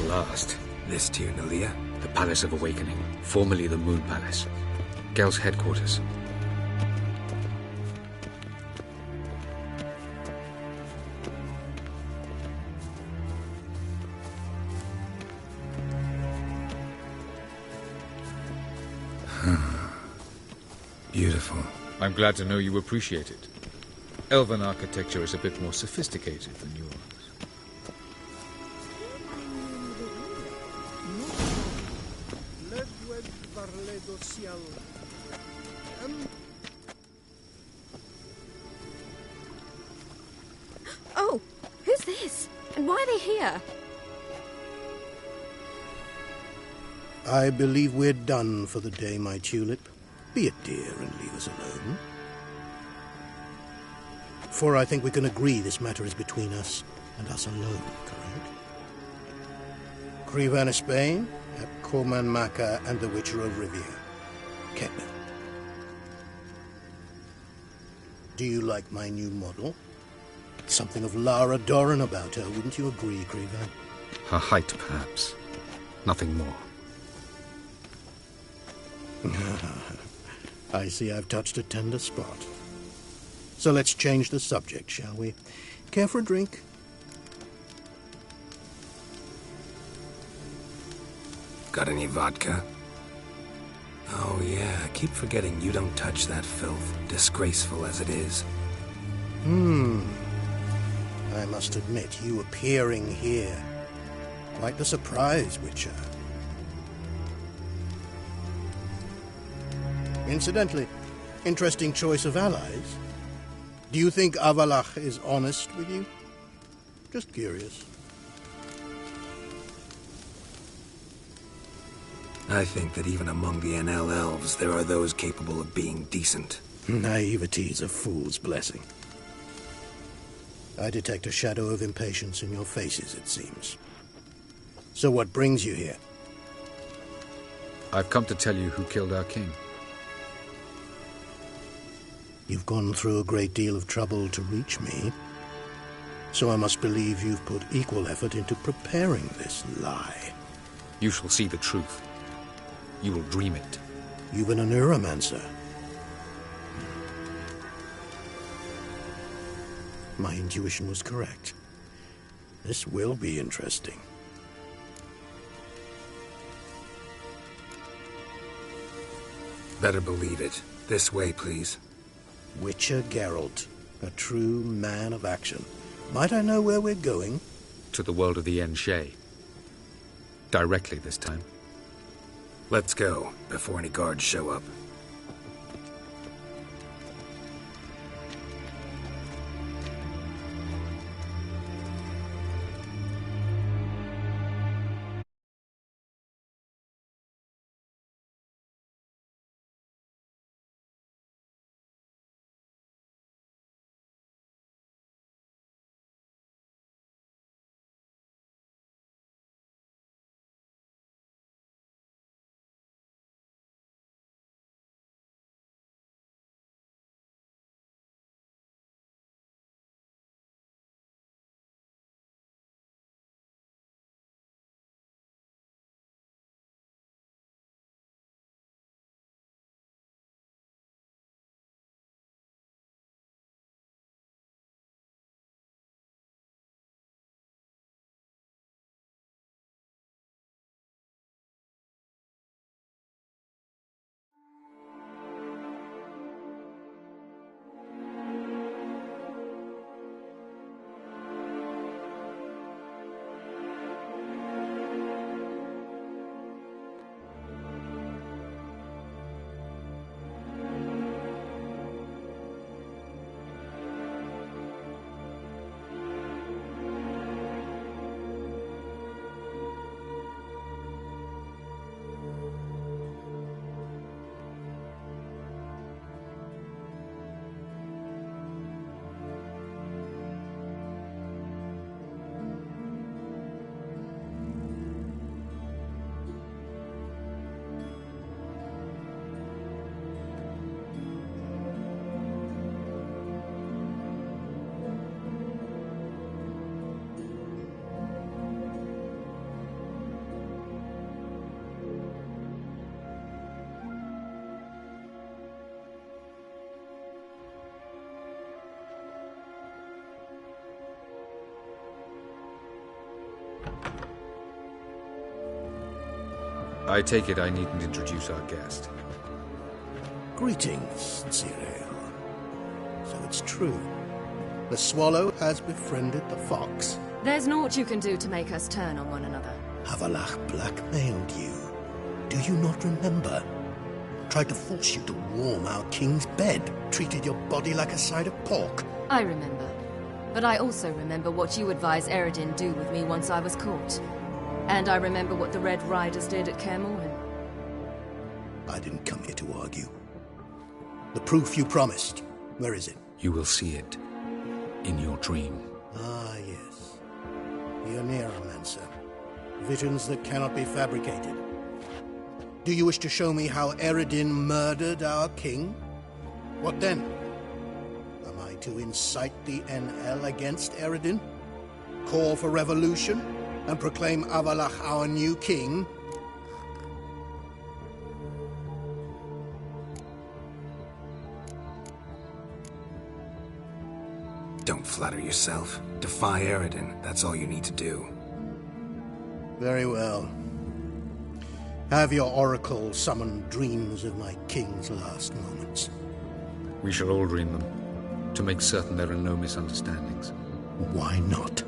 Last. This Tyr Nalia? The Palace of Awakening, formerly the Moon Palace. Gel's headquarters. Beautiful. I'm glad to know you appreciate it. Elven architecture is a bit more sophisticated than yours. Oh, who's this? And why are they here? I believe we're done for the day, my tulip. Be a dear and leave us alone. For I think we can agree this matter is between us and us alone, correct? Krivan of Spain, at Corman Maca and the Witcher of Rivia. Ketna. Do you like my new model? Something of Lara Doran about her, wouldn't you agree, Krivan? Her height, perhaps. Nothing more. I see I've touched a tender spot. So let's change the subject, shall we? Care for a drink? Got any vodka? Oh yeah, I keep forgetting you don't touch that filth, disgraceful as it is. I must admit, you appearing here. Quite the surprise, Witcher. Incidentally, interesting choice of allies. Do you think Avalach is honest with you? Just curious. I think that even among the NL elves, there are those capable of being decent. Naivety is a fool's blessing. I detect a shadow of impatience in your faces, it seems. So what brings you here? I've come to tell you who killed our king. You've gone through a great deal of trouble to reach me, so I must believe you've put equal effort into preparing this lie. You shall see the truth. You will dream it, Even a neuromancer. My intuition was correct. This will be interesting. Better believe it. This way, please. Witcher Geralt, a true man of action. Might I know where we're going? To the world of the Enshe. Directly this time. Let's go, before any guards show up. I take it I needn't introduce our guest. Greetings, Cyril. So it's true. The swallow has befriended the fox. There's naught you can do to make us turn on one another. Avalach blackmailed you. Do you not remember? Tried to force you to warm our king's bed. Treated your body like a side of pork. I remember. But I also remember what you advised Eredin do with me once I was caught. And I remember what the Red Riders did at Kaer Morhen. I didn't come here to argue. The proof you promised, where is it? You will see it in your dream. Ah, yes. The Oneiromancer. Visions that cannot be fabricated. Do you wish to show me how Eredin murdered our king? What then? Am I to incite the NL against Eredin? Call for revolution? And proclaim Avalach our new king? Don't flatter yourself. Defy Eredin, that's all you need to do. Very well. Have your oracle summon dreams of my king's last moments. We shall all dream them, to make certain there are no misunderstandings. Why not?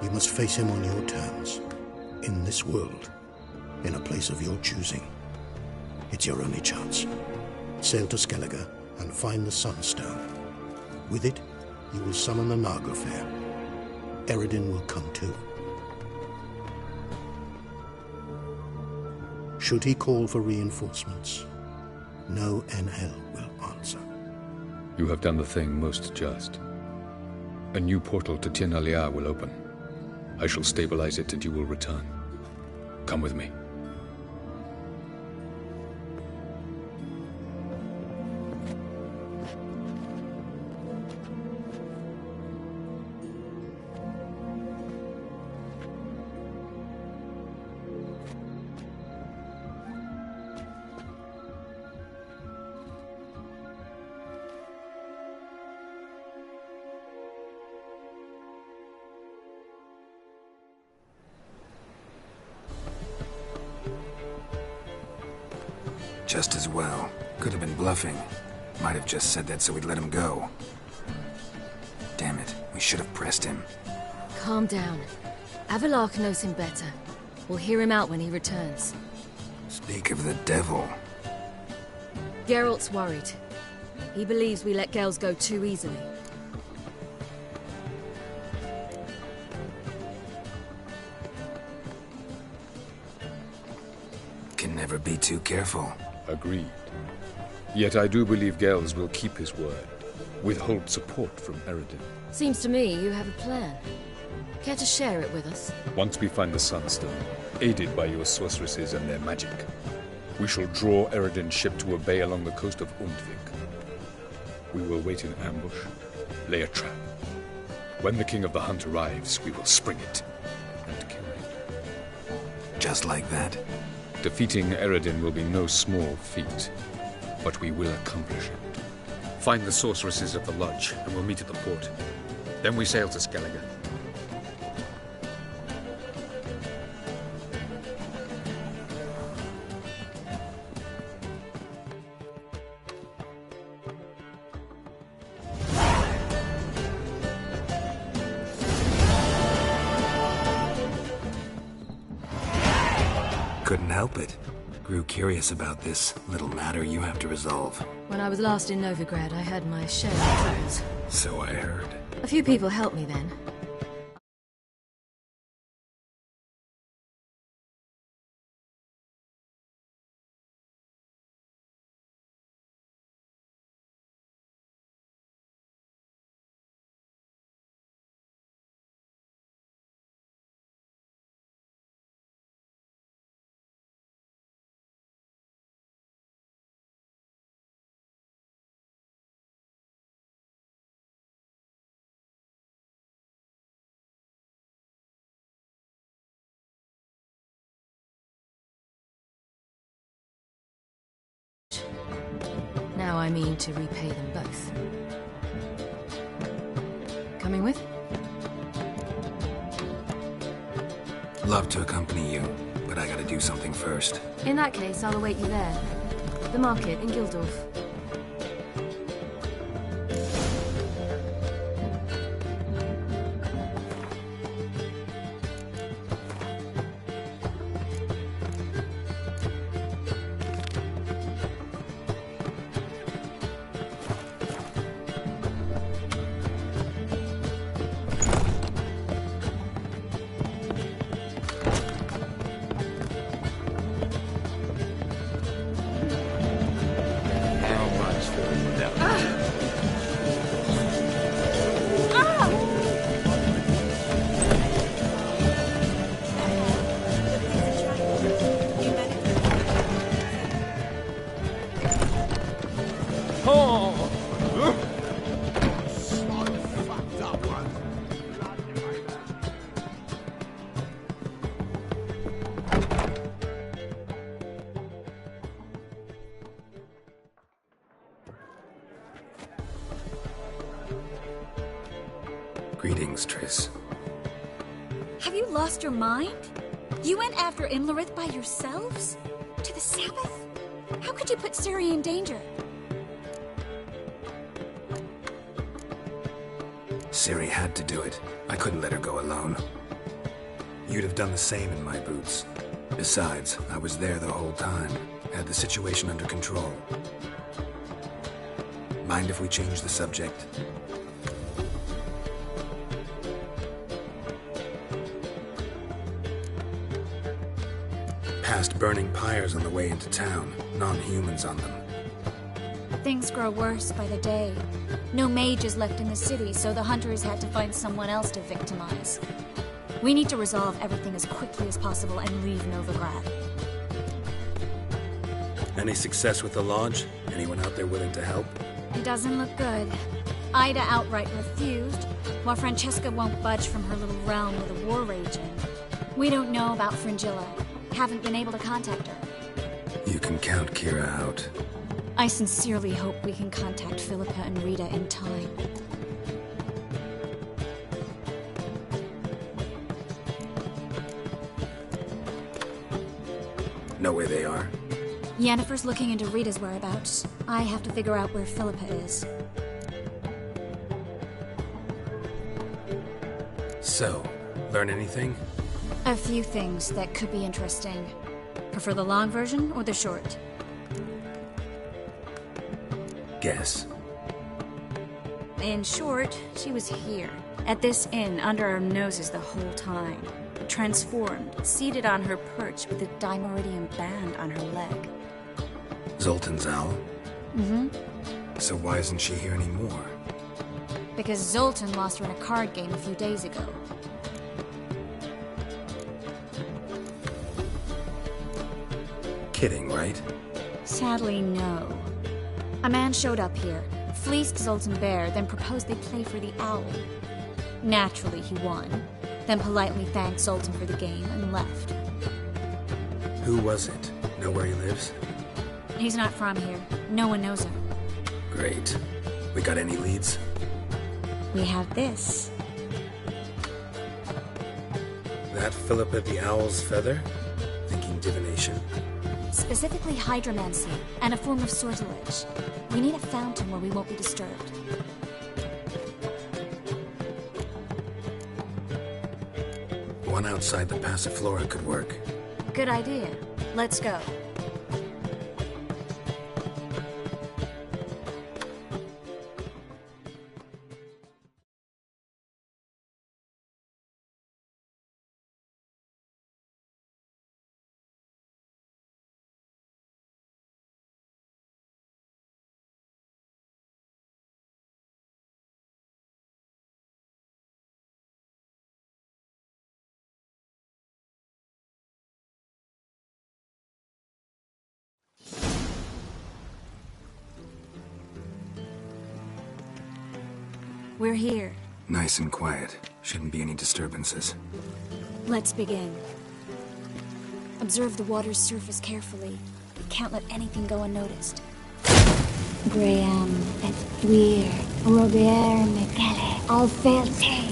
You must face him on your terms. In this world. In a place of your choosing. It's your only chance. Sail to Skellige and find the Sunstone. With it, you will summon the Naga Fair. Eredin will come too. Should he call for reinforcements, no NL will answer. You have done the thing most just. A new portal to Tien Alia will open. I shall stabilize it and you will return. Come with me. Just as well. Could have been bluffing. Might have just said that so we'd let him go. Damn it, we should have pressed him. Calm down. Avalok knows him better. We'll hear him out when he returns. Speak of the devil. Geralt's worried. He believes we let girls go too easily. Can never be too careful. Agreed. Yet I do believe Gels will keep his word. Withhold support from Eredin. Seems to me you have a plan. Care to share it with us? Once we find the Sunstone, aided by your sorceresses and their magic, we shall draw Eredin's ship to a bay along the coast of Undvik. We will wait in ambush, lay a trap. When the King of the Hunt arrives, we will spring it and kill him. Just like that? Defeating Eredin will be no small feat, but we will accomplish it. Find the sorceresses of the lodge, and we'll meet at the port. Then we sail to Skellige. Couldn't help it. Grew curious about this little matter you have to resolve. When I was last in Novigrad, I had my share of troubles. So I heard. A few people helped me then. Now I mean to repay them both. Coming with? Love to accompany you, but I gotta do something first. In that case, I'll await you there. The market in Gildorf. Greetings, Triss. Have you lost your mind? You went after Imlerith by yourselves? To the Sabbath? How could you put Ciri in danger? Ciri had to do it. I couldn't let her go alone. You'd have done the same in my boots. Besides, I was there the whole time. Had the situation under control. Mind if we change the subject? Past burning pyres on the way into town. Non-humans on them. Things grow worse by the day. No mages left in the city, so the hunters had to find someone else to victimize. We need to resolve everything as quickly as possible and leave Novigrad. Any success with the lodge? Anyone out there willing to help? It doesn't look good. Ida outright refused, while Francesca won't budge from her little realm with a war raging. We don't know about Fringilla. Haven't been able to contact her. You can count Kira out. I sincerely hope we can contact Philippa and Rita in time. Know where they are? Yennefer's looking into Rita's whereabouts. I have to figure out where Philippa is. So, learn anything? A few things that could be interesting. Prefer the long version or the short? Guess. In short, she was here, at this inn, under our noses the whole time. Transformed, seated on her perch with a dimeridium band on her leg. Zoltan's owl? Mm-hmm. So why isn't she here anymore? Because Zoltan lost her in a card game a few days ago. Kidding, right? Sadly, no. A man showed up here, fleeced Zoltan bare, then proposed they play for the owl. Naturally, he won, then politely thanked Zoltan for the game and left. Who was it? Know where he lives? He's not from here. No one knows him. Great. We got any leads? We have this. That Philippa the Owl's feather? Thinking divination? Specifically hydromancy, and a form of sortilege. We need a fountain where we won't be disturbed. One outside the Passiflora could work. Good idea. Let's go. We're here. Nice and quiet. Shouldn't be any disturbances. Let's begin. Observe the water's surface carefully. We can't let anything go unnoticed. Graham et thuir, Robert Micale, Alfelte.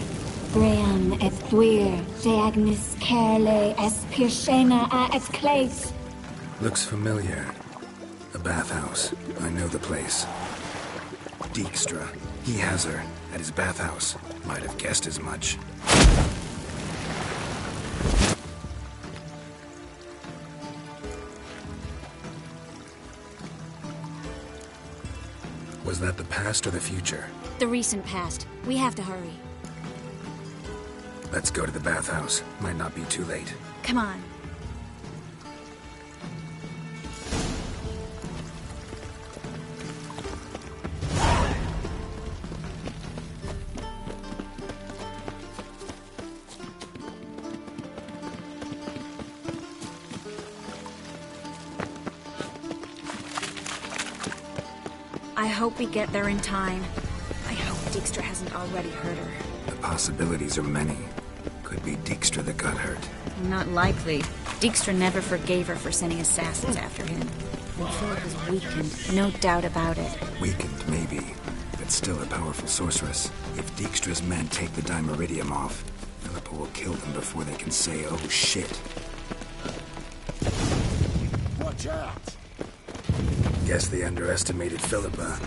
Graham et thuir, Deagnis Kerle, es Pirshena a et Clace. Looks familiar. A bathhouse. I know the place. Dijkstra. He has her. At his bathhouse. Might have guessed as much. Was that the past or the future? The recent past. We have to hurry. Let's go to the bathhouse. Might not be too late. Come on. I hope we get there in time. I hope Dijkstra hasn't already hurt her. The possibilities are many. Could be Dijkstra that got hurt. Not likely. Dijkstra never forgave her for sending assassins after him. And Philip was weakened, no doubt about it. Weakened, maybe. But still a powerful sorceress. If Dijkstra's men take the Dimeridium off, Philippa will kill them before they can say, oh shit. Watch out! Guess they underestimated Philippa.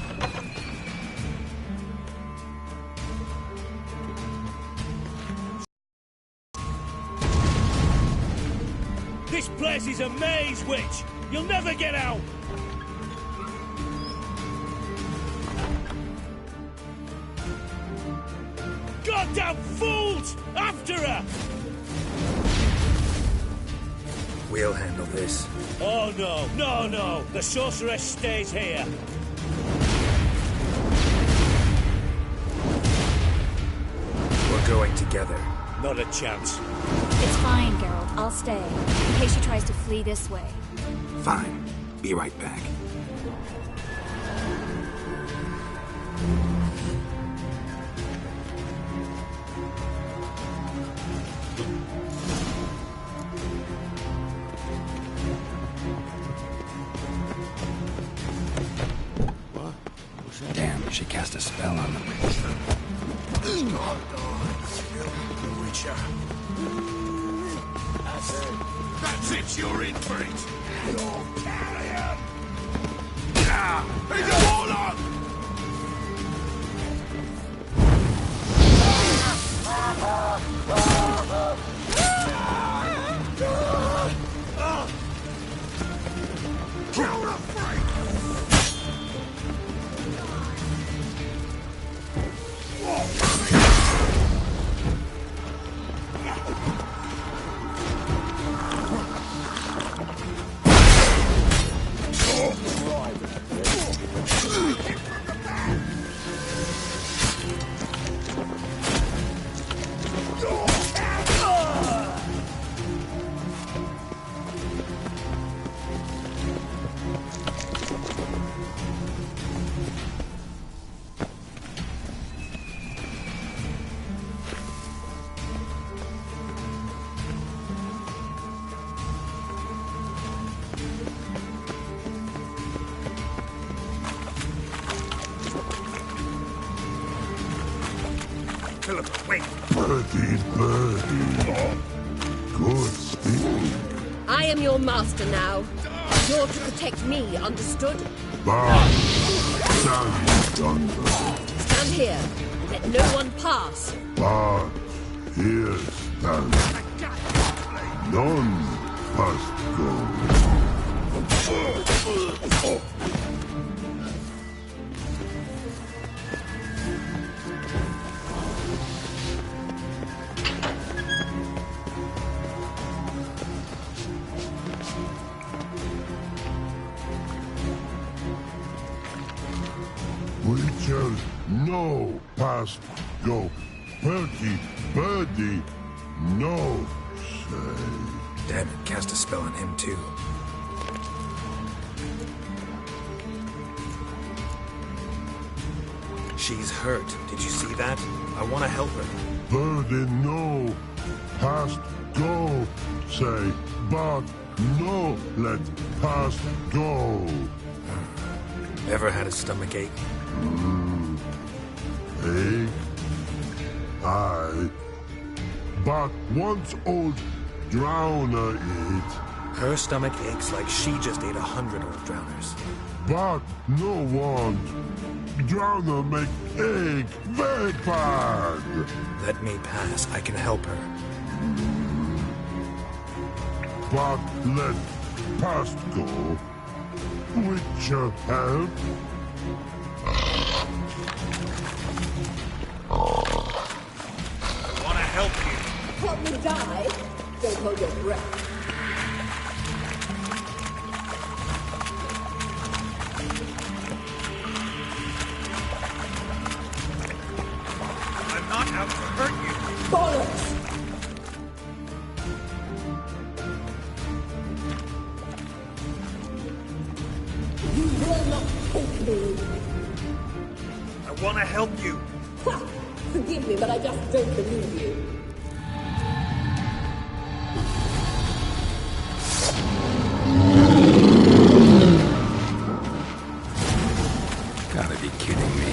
place is a maze, witch! You'll never get out! Goddamn fools! After her! We'll handle this. Oh no, no, no! The sorceress stays here. We're going together. Not a chance. It's fine, Geralt. I'll stay, in case she tries to flee this way. Fine. Be right back. Damn, she cast a spell on them. That's it, you're in for it! You're carrion! He's a warlock! Wait. Birdie. Good speak. I am your master now. You're to protect me, understood? Bad. Stand yonder. Stand here. Let no one pass. But here stand. None must go. Witcher, no past go. Perky, birdie, no say. Damn it, cast a spell on him too. She's hurt. Did you see that? I want to help her. Birdie, no past go say. But no let past go. Ever had a stomach ache? Ache? Aye. But once old drowner eat. Her stomach aches like she just ate 100 old drowners. But no one. Drowner make ache very bad. Let me pass. I can help her. But let past go. Witcher help? Want to help you? Help me die? Don't hold your breath. I'm not out to hurt you. Bollocks! You will not take me. I want to help you. Ha! Forgive me, but I just don't believe you. Gotta be kidding me.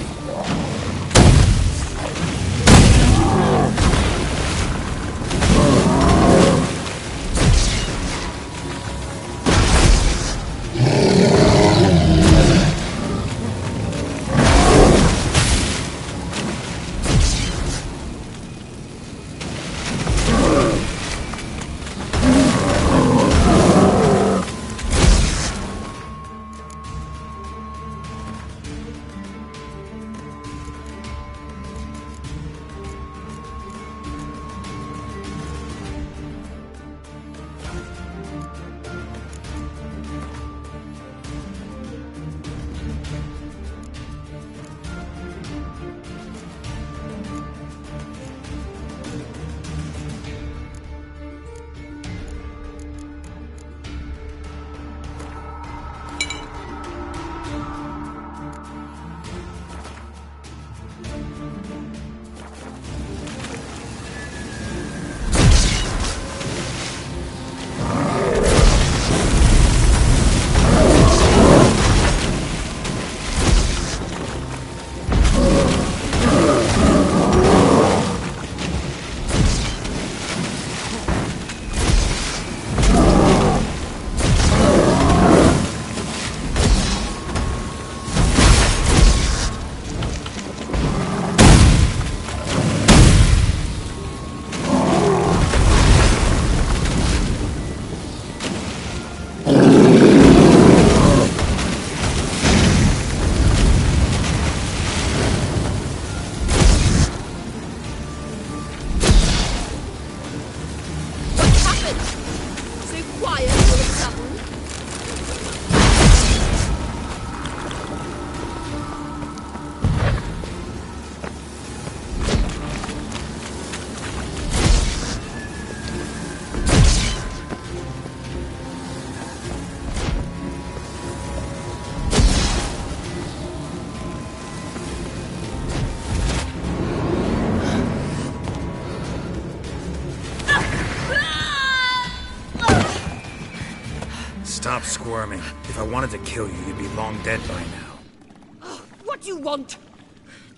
Stop squirming. If I wanted to kill you, you'd be long dead by now. What do you want?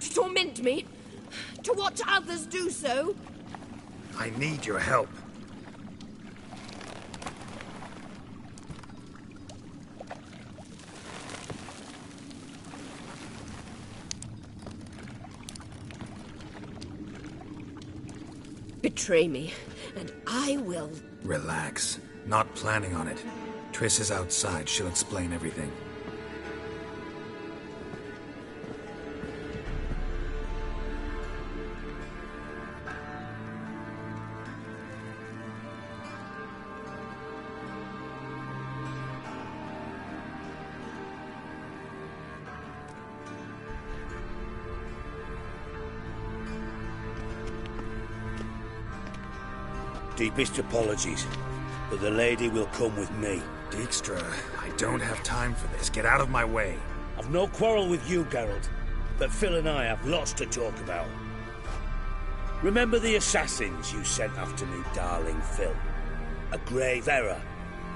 To torment me? To watch others do so? I need your help. Betray me, and I will... Relax. Not planning on it. Triss is outside. She'll explain everything. Deepest apologies, but the lady will come with me. Dijkstra, I don't have time for this. Get out of my way. I've no quarrel with you, Geralt, but Phil and I have lots to talk about. Remember the assassins you sent after me, darling Phil? A grave error.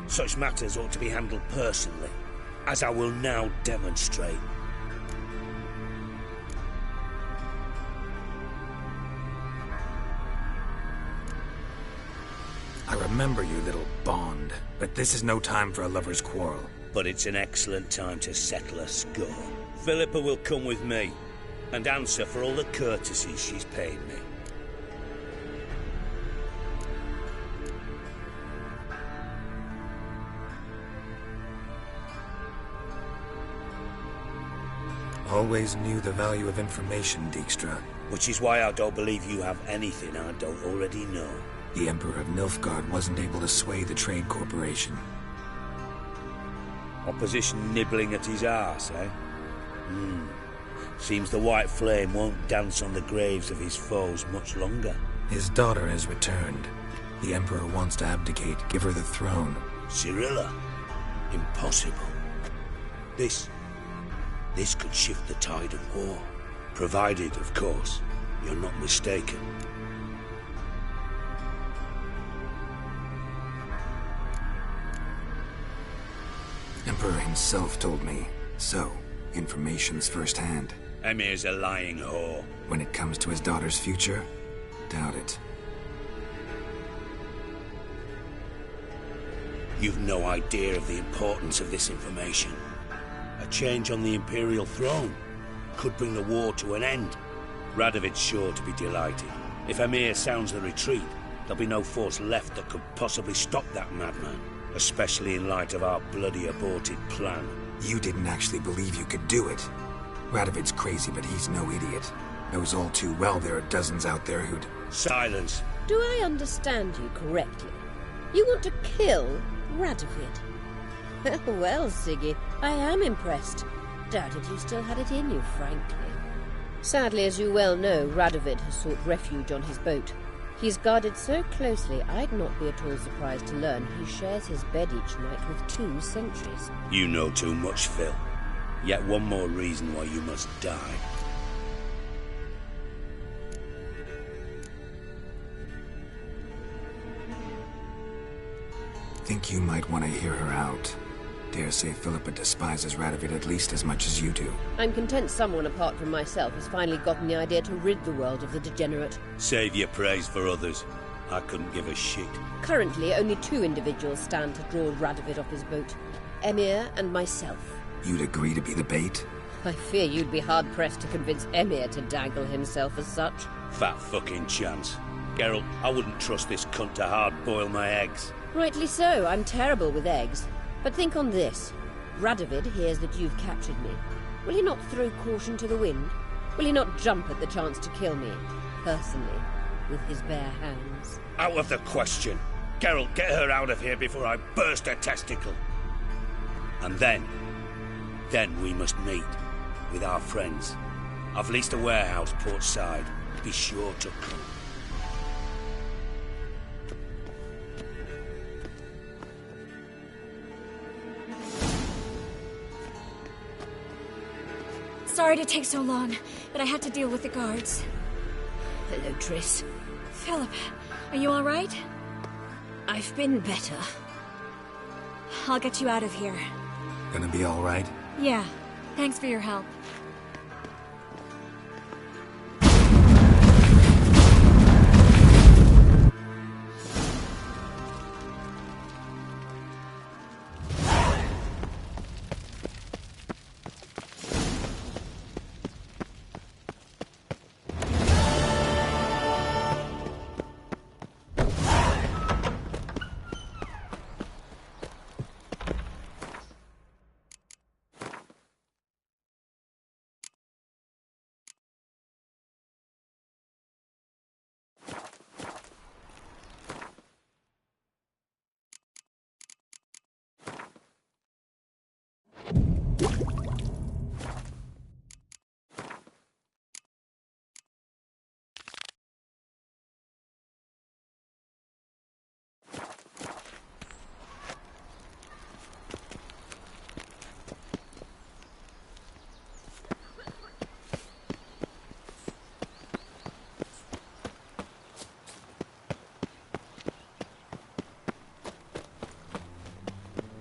Such matters ought to be handled personally, as I will now demonstrate. I remember you, little Bond, but this is no time for a lover's quarrel. But it's an excellent time to settle a score. Philippa will come with me, and answer for all the courtesies she's paid me. Always knew the value of information, Dijkstra. Which is why I don't believe you have anything I don't already know. The Emperor of Nilfgaard wasn't able to sway the Trade Corporation. Opposition nibbling at his arse, eh? Seems the White Flame won't dance on the graves of his foes much longer. His daughter has returned. The Emperor wants to abdicate, give her the throne. Cirilla? Impossible. This could shift the tide of war. Provided, of course, you're not mistaken. Emperor himself told me. So, information's firsthand. Emir's a lying whore. When it comes to his daughter's future, doubt it. You've no idea of the importance of this information. A change on the Imperial throne could bring the war to an end. Radovid's sure to be delighted. If Emir sounds the retreat, there'll be no force left that could possibly stop that madman. Especially in light of our bloody aborted plan. You didn't actually believe you could do it. Radovid's crazy, but he's no idiot. Knows all too well there are dozens out there who'd... Silence! Do I understand you correctly? You want to kill Radovid? Well, Siggy, I am impressed. Doubted you still had it in you, frankly. Sadly, as you well know, Radovid has sought refuge on his boat. He's guarded so closely, I'd not be at all surprised to learn he shares his bed each night with 2 sentries. You know too much, Phil. Yet one more reason why you must die. Think you might want to hear her out. Dare say Philippa despises Radovid at least as much as you do. I'm content someone apart from myself has finally gotten the idea to rid the world of the degenerate. Save your praise for others. I couldn't give a shit. Currently, only 2 individuals stand to draw Radovid off his boat. Emir and myself. You'd agree to be the bait? I fear you'd be hard-pressed to convince Emir to dangle himself as such. Fat fucking chance. Geralt, I wouldn't trust this cunt to hard-boil my eggs. Rightly so. I'm terrible with eggs. But think on this. Radovid hears that you've captured me. Will he not throw caution to the wind? Will he not jump at the chance to kill me, personally, with his bare hands? Out of the question. Geralt, get her out of here before I burst her testicle. And then we must meet with our friends. I've leased a warehouse port side. Be sure to come. Sorry to take so long, but I had to deal with the guards. Hello, Triss. Philip, are you all right? I've been better. I'll get you out of here. Gonna be all right? Yeah. Thanks for your help.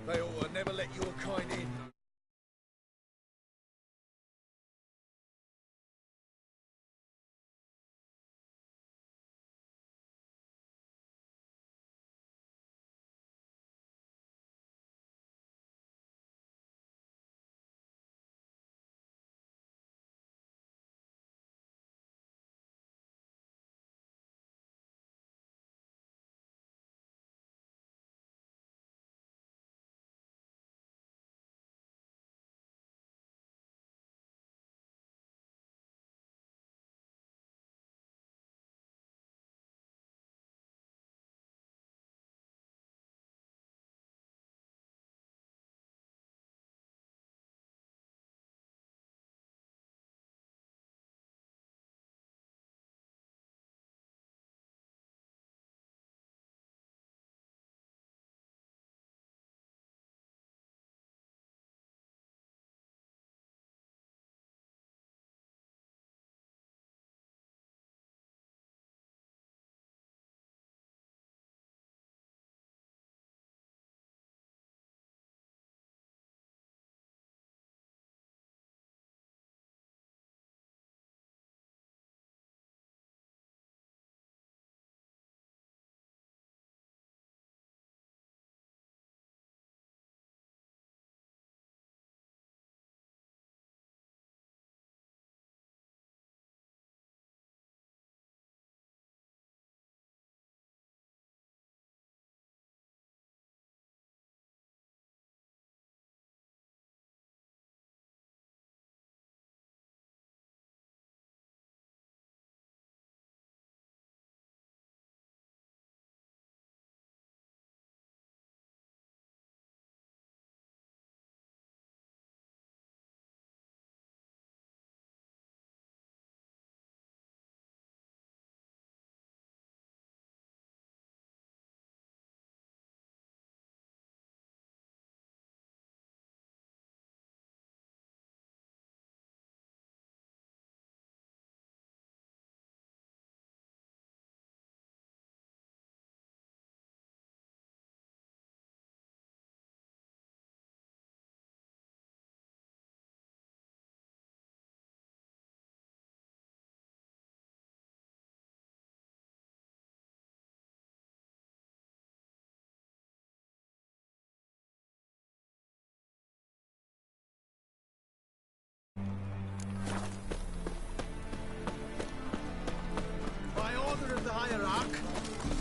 They ought to never let your kind in.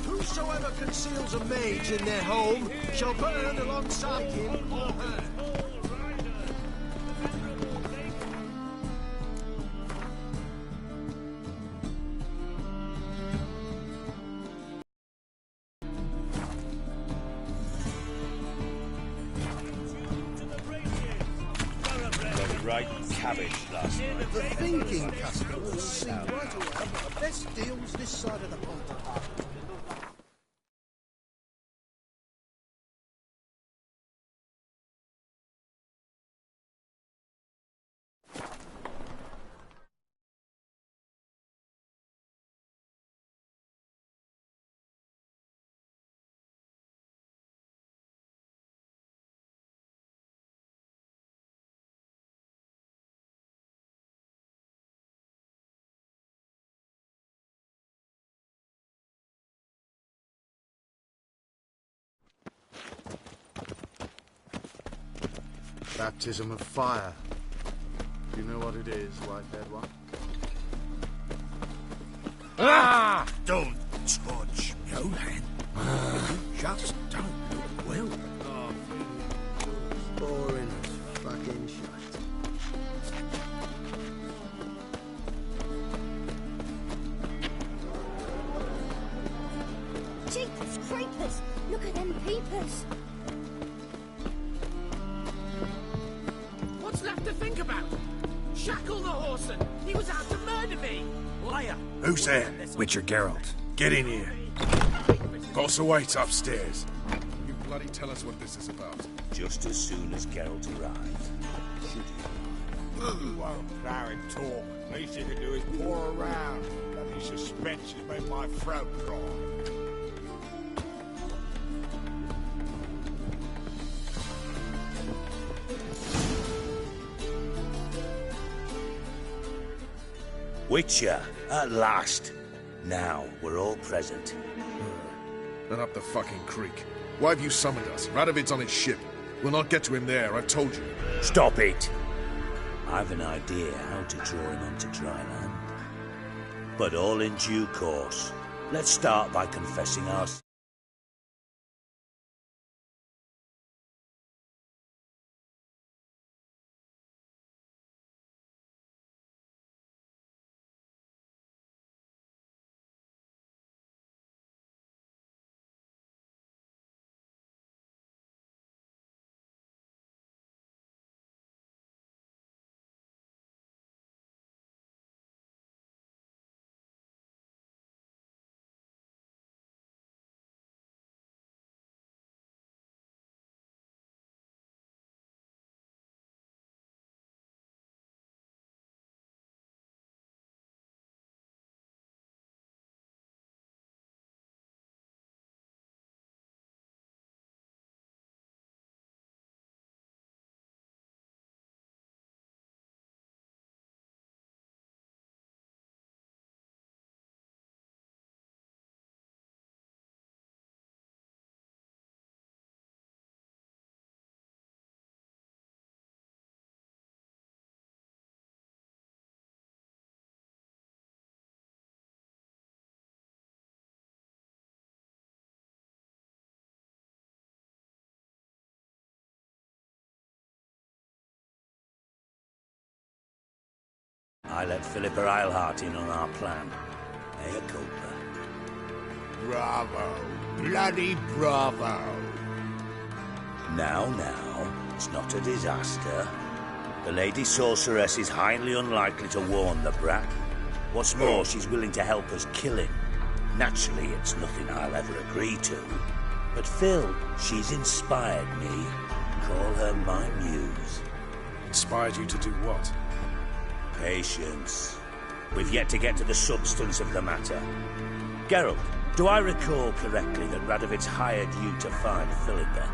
Whosoever conceals a mage in their home shall burn alongside him or her. Right cabbage last night. The thinking customers seem right away the best deals this side of the pond. Baptism of fire. Do you know what it is, white-haired one? Ah! Don't touch me. No, then. Just don't look well. Oh, boring as fucking shite. Jeepers creepers! Look at them peepers! What's left to think about? Shackle the horseman! He was out to murder me! Liar! Who's there? Witcher Geralt. Get in here. Boss awaits upstairs. You bloody tell us what this is about. Just as soon as Geralt arrives. You won't plow and talk. Least you can do is pour around. Bloody suspense has made my throat dry. Witcher, at last. Now we're all present. Then up the fucking creek. Why have you summoned us? Radovid's on his ship. We'll not get to him there, I've told you. Stop it! I've an idea how to draw him onto dry land. But all in due course. Let's start by confessing our... I let Philippa Eilhart in on our plan. Mea culpa. Bravo. Bloody bravo. Now, it's not a disaster. The Lady Sorceress is highly unlikely to warn the brat. What's more, she's willing to help us kill him. Naturally, it's nothing I'll ever agree to. But Phil, she's inspired me. Call her my muse. Inspired you to do what? Patience. We've yet to get to the substance of the matter. Geralt, do I recall correctly that Radovid's hired you to find Philippa?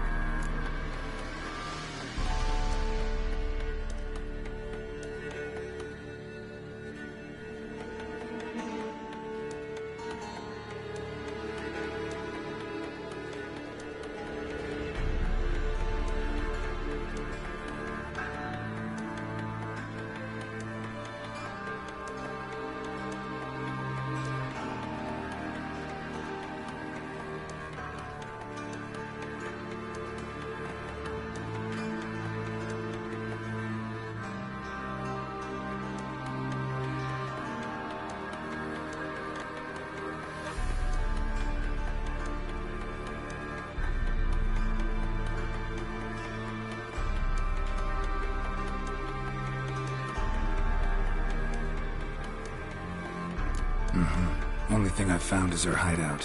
Only thing I've found is her hideout.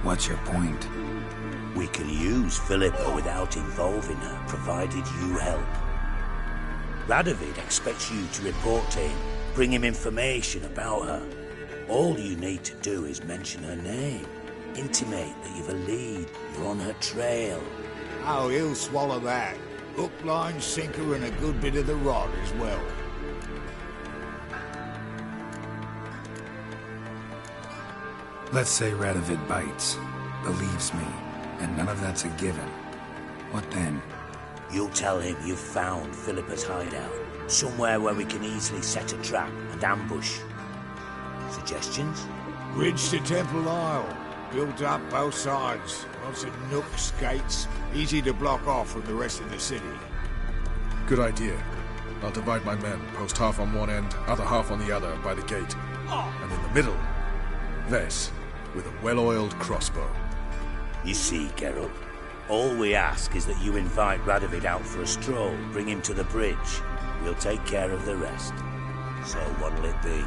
What's your point? We can use Philippa without involving her, provided you help. Radovid expects you to report to him, bring him information about her. All you need to do is mention her name. Intimate that you've a lead, you're on her trail. Oh, he'll swallow that. Hook, line, sinker, and a good bit of the rod as well. Let's say Radovid bites, believes me, and none of that's a given. What then? You'll tell him you've found Philippa's hideout. Somewhere where we can easily set a trap and ambush. Suggestions? Bridge to Temple Isle. Built up both sides. Lots of nooks, gates. Easy to block off from the rest of the city. Good idea. I'll divide my men, post half on one end, other half on the other, by the gate. And in the middle, Vess, with a well-oiled crossbow. You see, Geralt, all we ask is that you invite Radovid out for a stroll, bring him to the bridge. We'll take care of the rest. So what'll it be?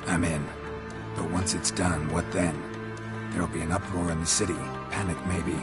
I'm in. But once it's done, what then? There'll be an uproar in the city. Panic, maybe.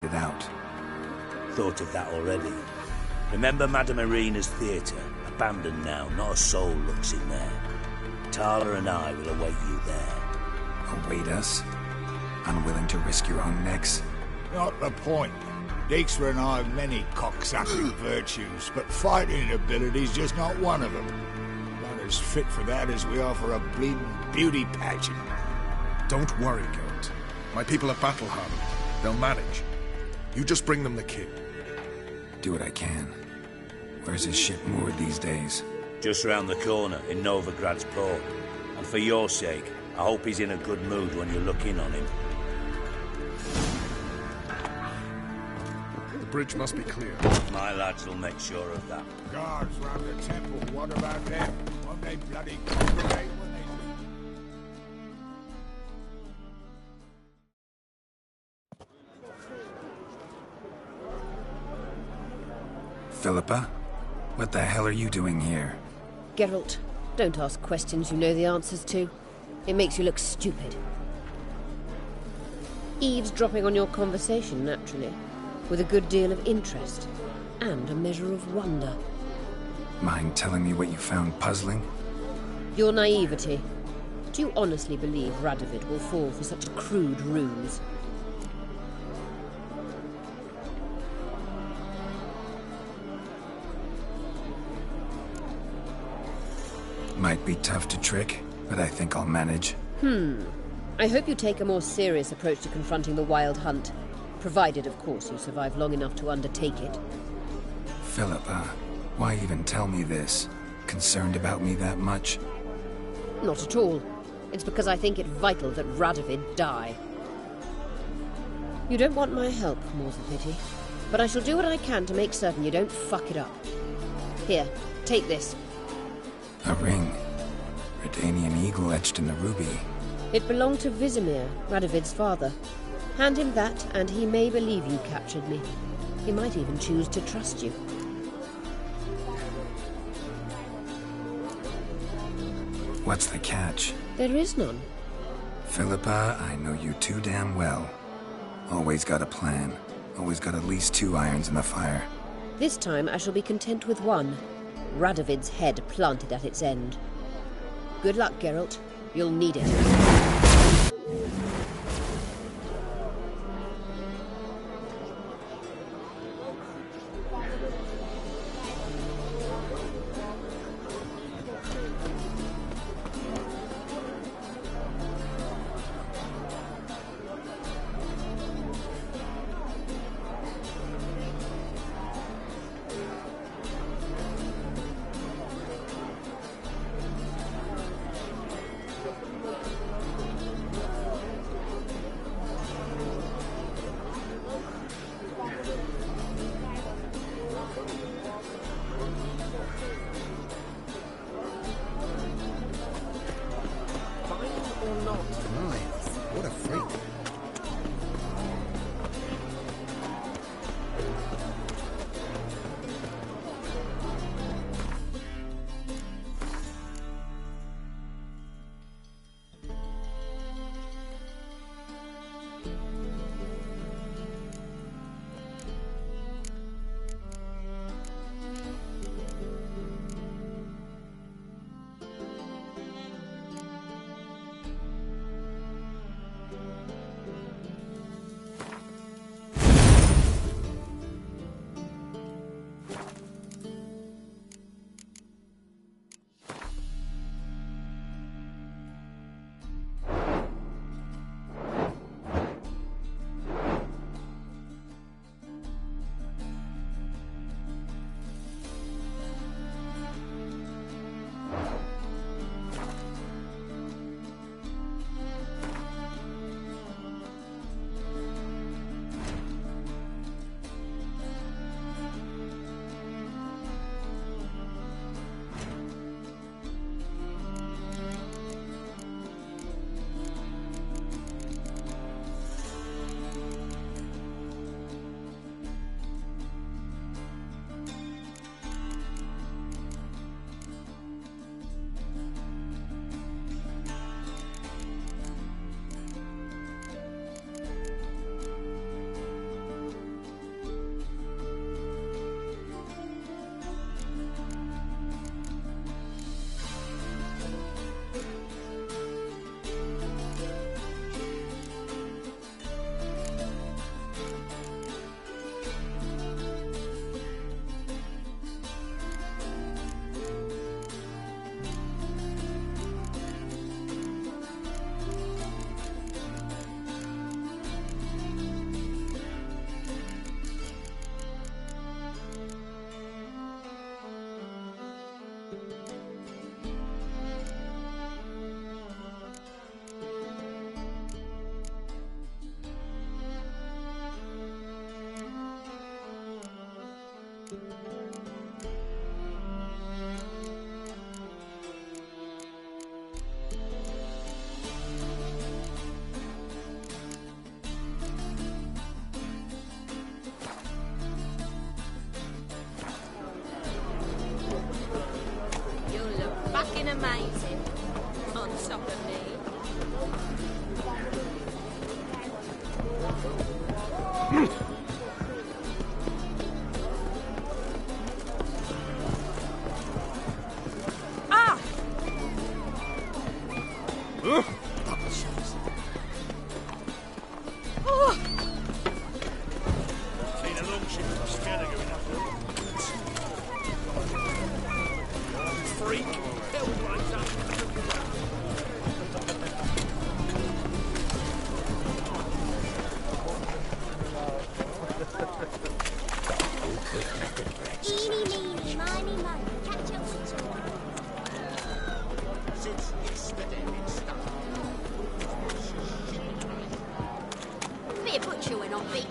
It out. Thought of that already. Remember Madame Irina's theatre? Abandoned now, not a soul looks in there. Tala and I will await you there. Await us? Unwilling to risk your own necks? Not the point. Dijkstra and I have many cocksucking virtues, but fighting ability's just not one of them. Not as fit for that as we are for a bleeding beauty pageant. Don't worry, Geralt. My people are battle-hardened. They'll manage. You just bring them the kid. Do what I can. Where's his ship moored these days? Just round the corner, in Novigrad's port. And for your sake, I hope he's in a good mood when you look in on him. The bridge must be clear. My lads will make sure of that. Guards round the temple, what about them? Won't they bloody congregate when they... Philippa? What the hell are you doing here? Geralt, don't ask questions you know the answers to. It makes you look stupid. Eavesdropping on your conversation, naturally, with a good deal of interest, and a measure of wonder. Mind telling me what you found puzzling? Your naivety. Do you honestly believe Radovid will fall for such a crude ruse? Might be tough to trick, but I think I'll manage. I hope you take a more serious approach to confronting the Wild Hunt. Provided, of course, you survive long enough to undertake it. Philippa, why even tell me this? Concerned about me that much? Not at all. It's because I think it vital that Radovid die. You don't want my help, more's the pity. But I shall do what I can to make certain you don't fuck it up. Here, take this. A ring. Redanian eagle etched in the ruby. It belonged to Vizimir, Radovid's father. Hand him that, and he may believe you captured me. He might even choose to trust you. What's the catch? There is none. Philippa, I know you too damn well. Always got a plan. Always got at least 2 irons in the fire. This time I shall be content with one. Radovid's head planted at its end. Good luck, Geralt. You'll need it. What a freak. Amazing. On top of me. Ah! Oh. Seen a long ship from Skellige enough. Freak. Eeny, meeny, miny, miny, catch up with Since yesterday it started. Be a butcher when I'm beaten.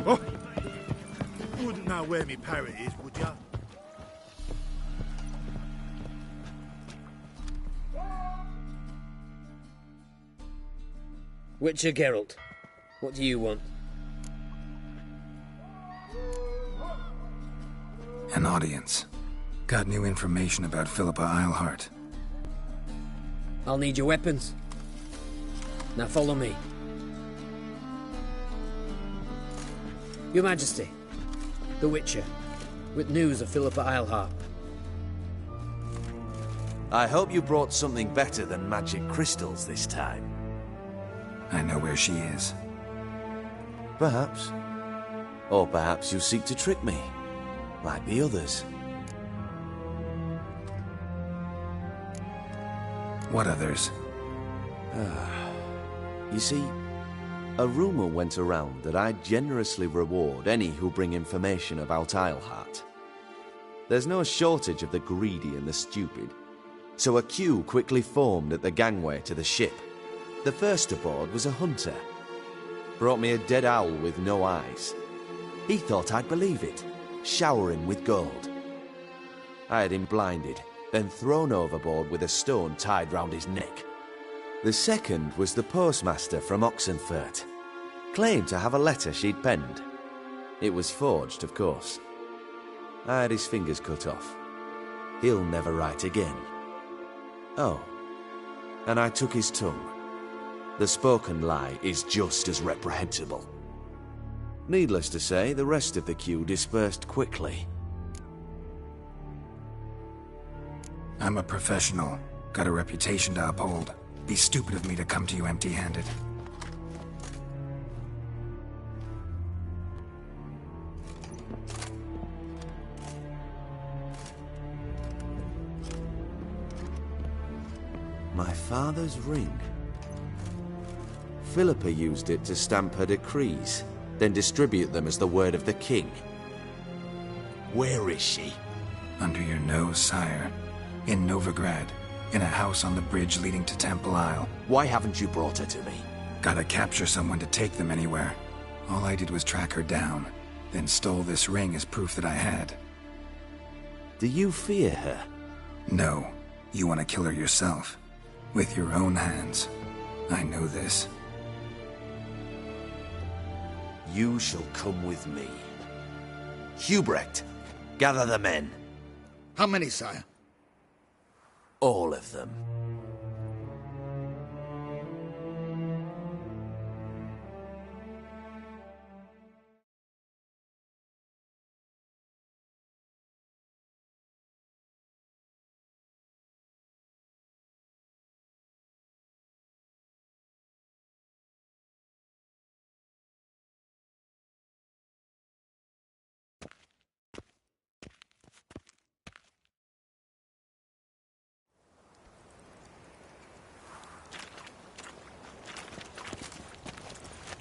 Oh! Wouldn't know where me parrot is, would ya? Witcher Geralt, what do you want? An audience. Got new information about Philippa Eilhart. I'll need your weapons. Now follow me. Your Majesty, the Witcher, with news of Philippa Eilhart. I hope you brought something better than magic crystals this time. I know where she is. Perhaps. Or perhaps you seek to trick me, like the others. What others? You see, a rumor went around that I generously reward any who bring information about Eilhart. There's no shortage of the greedy and the stupid, so a queue quickly formed at the gangway to the ship. The first aboard was a hunter. Brought me a dead owl with no eyes. He thought I'd believe it, shower him with gold. I had him blinded, then thrown overboard with a stone tied round his neck. The second was the postmaster from Oxenfurt. Claimed to have a letter she'd penned. It was forged, of course. I had his fingers cut off. He'll never write again. Oh, and I took his tongue. The spoken lie is just as reprehensible. Needless to say, the rest of the queue dispersed quickly. I'm a professional. Got a reputation to uphold. Be stupid of me to come to you empty-handed. My father's ring. Philippa used it to stamp her decrees, then distribute them as the word of the king. Where is she? Under your nose, sire. In Novigrad. In a house on the bridge leading to Temple Isle. Why haven't you brought her to me? Gotta capture someone to take them anywhere. All I did was track her down, then stole this ring as proof that I had. Do you fear her? No. You want to kill her yourself. With your own hands. I know this. You shall come with me. Hubrecht, gather the men. How many, sire? All of them.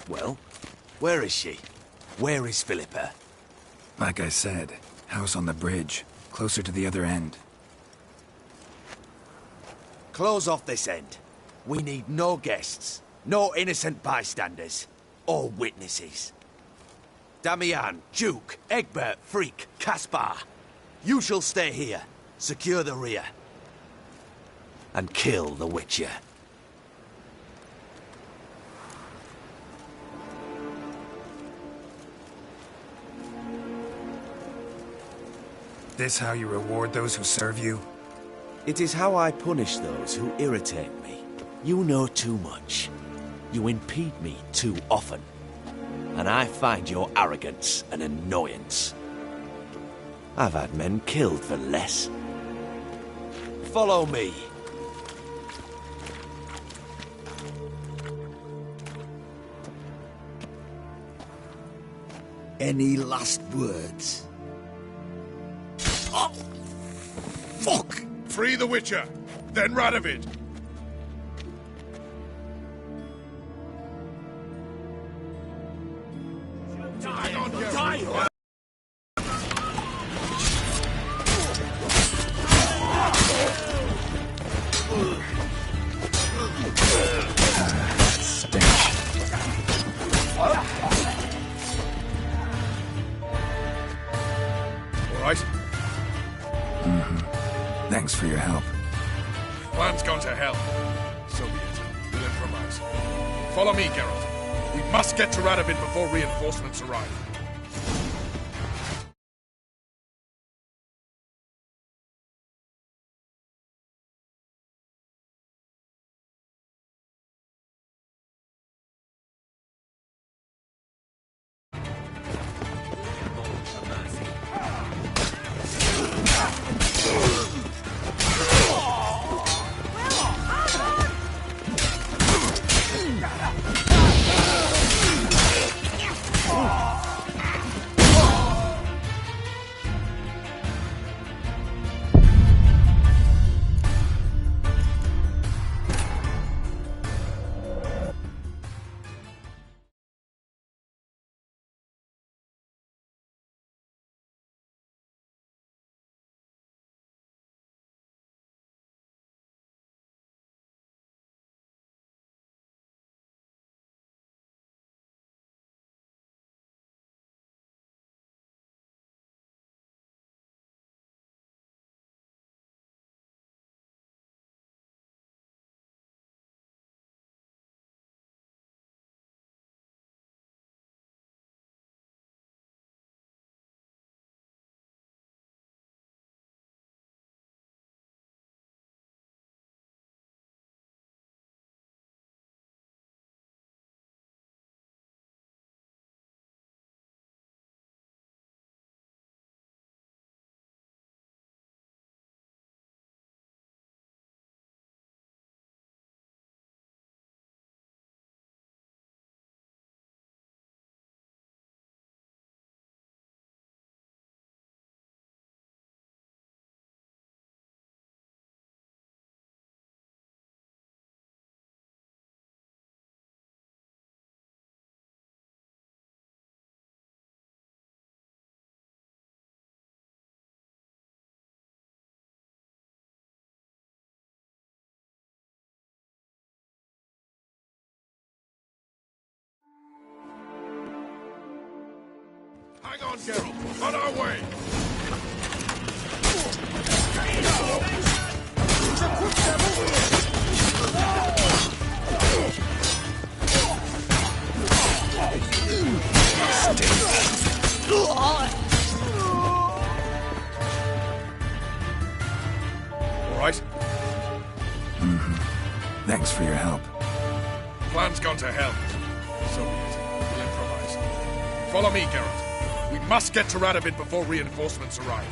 Well, where is she? Where is Philippa? Like I said, house on the bridge, closer to the other end. Close off this end. We need no guests, no innocent bystanders, or witnesses. Damian, Duke, Egbert, Freak, Caspar. You shall stay here, secure the rear, and kill the Witcher. This how you reward those who serve you? It is how I punish those who irritate me. You know too much. You impede me too often. And I find your arrogance an annoyance. I've had men killed for less. Follow me. Any last words? Oh! Fuck! Free the Witcher, then Radovid. Hang on, Geralt. Thanks for your help. Plan's gone to hell. So be it. We'll improvise. Follow me, Geralt. We must get to Radovid before reinforcements arrive. Hang on, Geralt. On our way. All right? Thanks for your help. Plan's gone to hell. So be it. We'll improvise. Follow me, Geralt. We must get to Radovid before reinforcements arrive.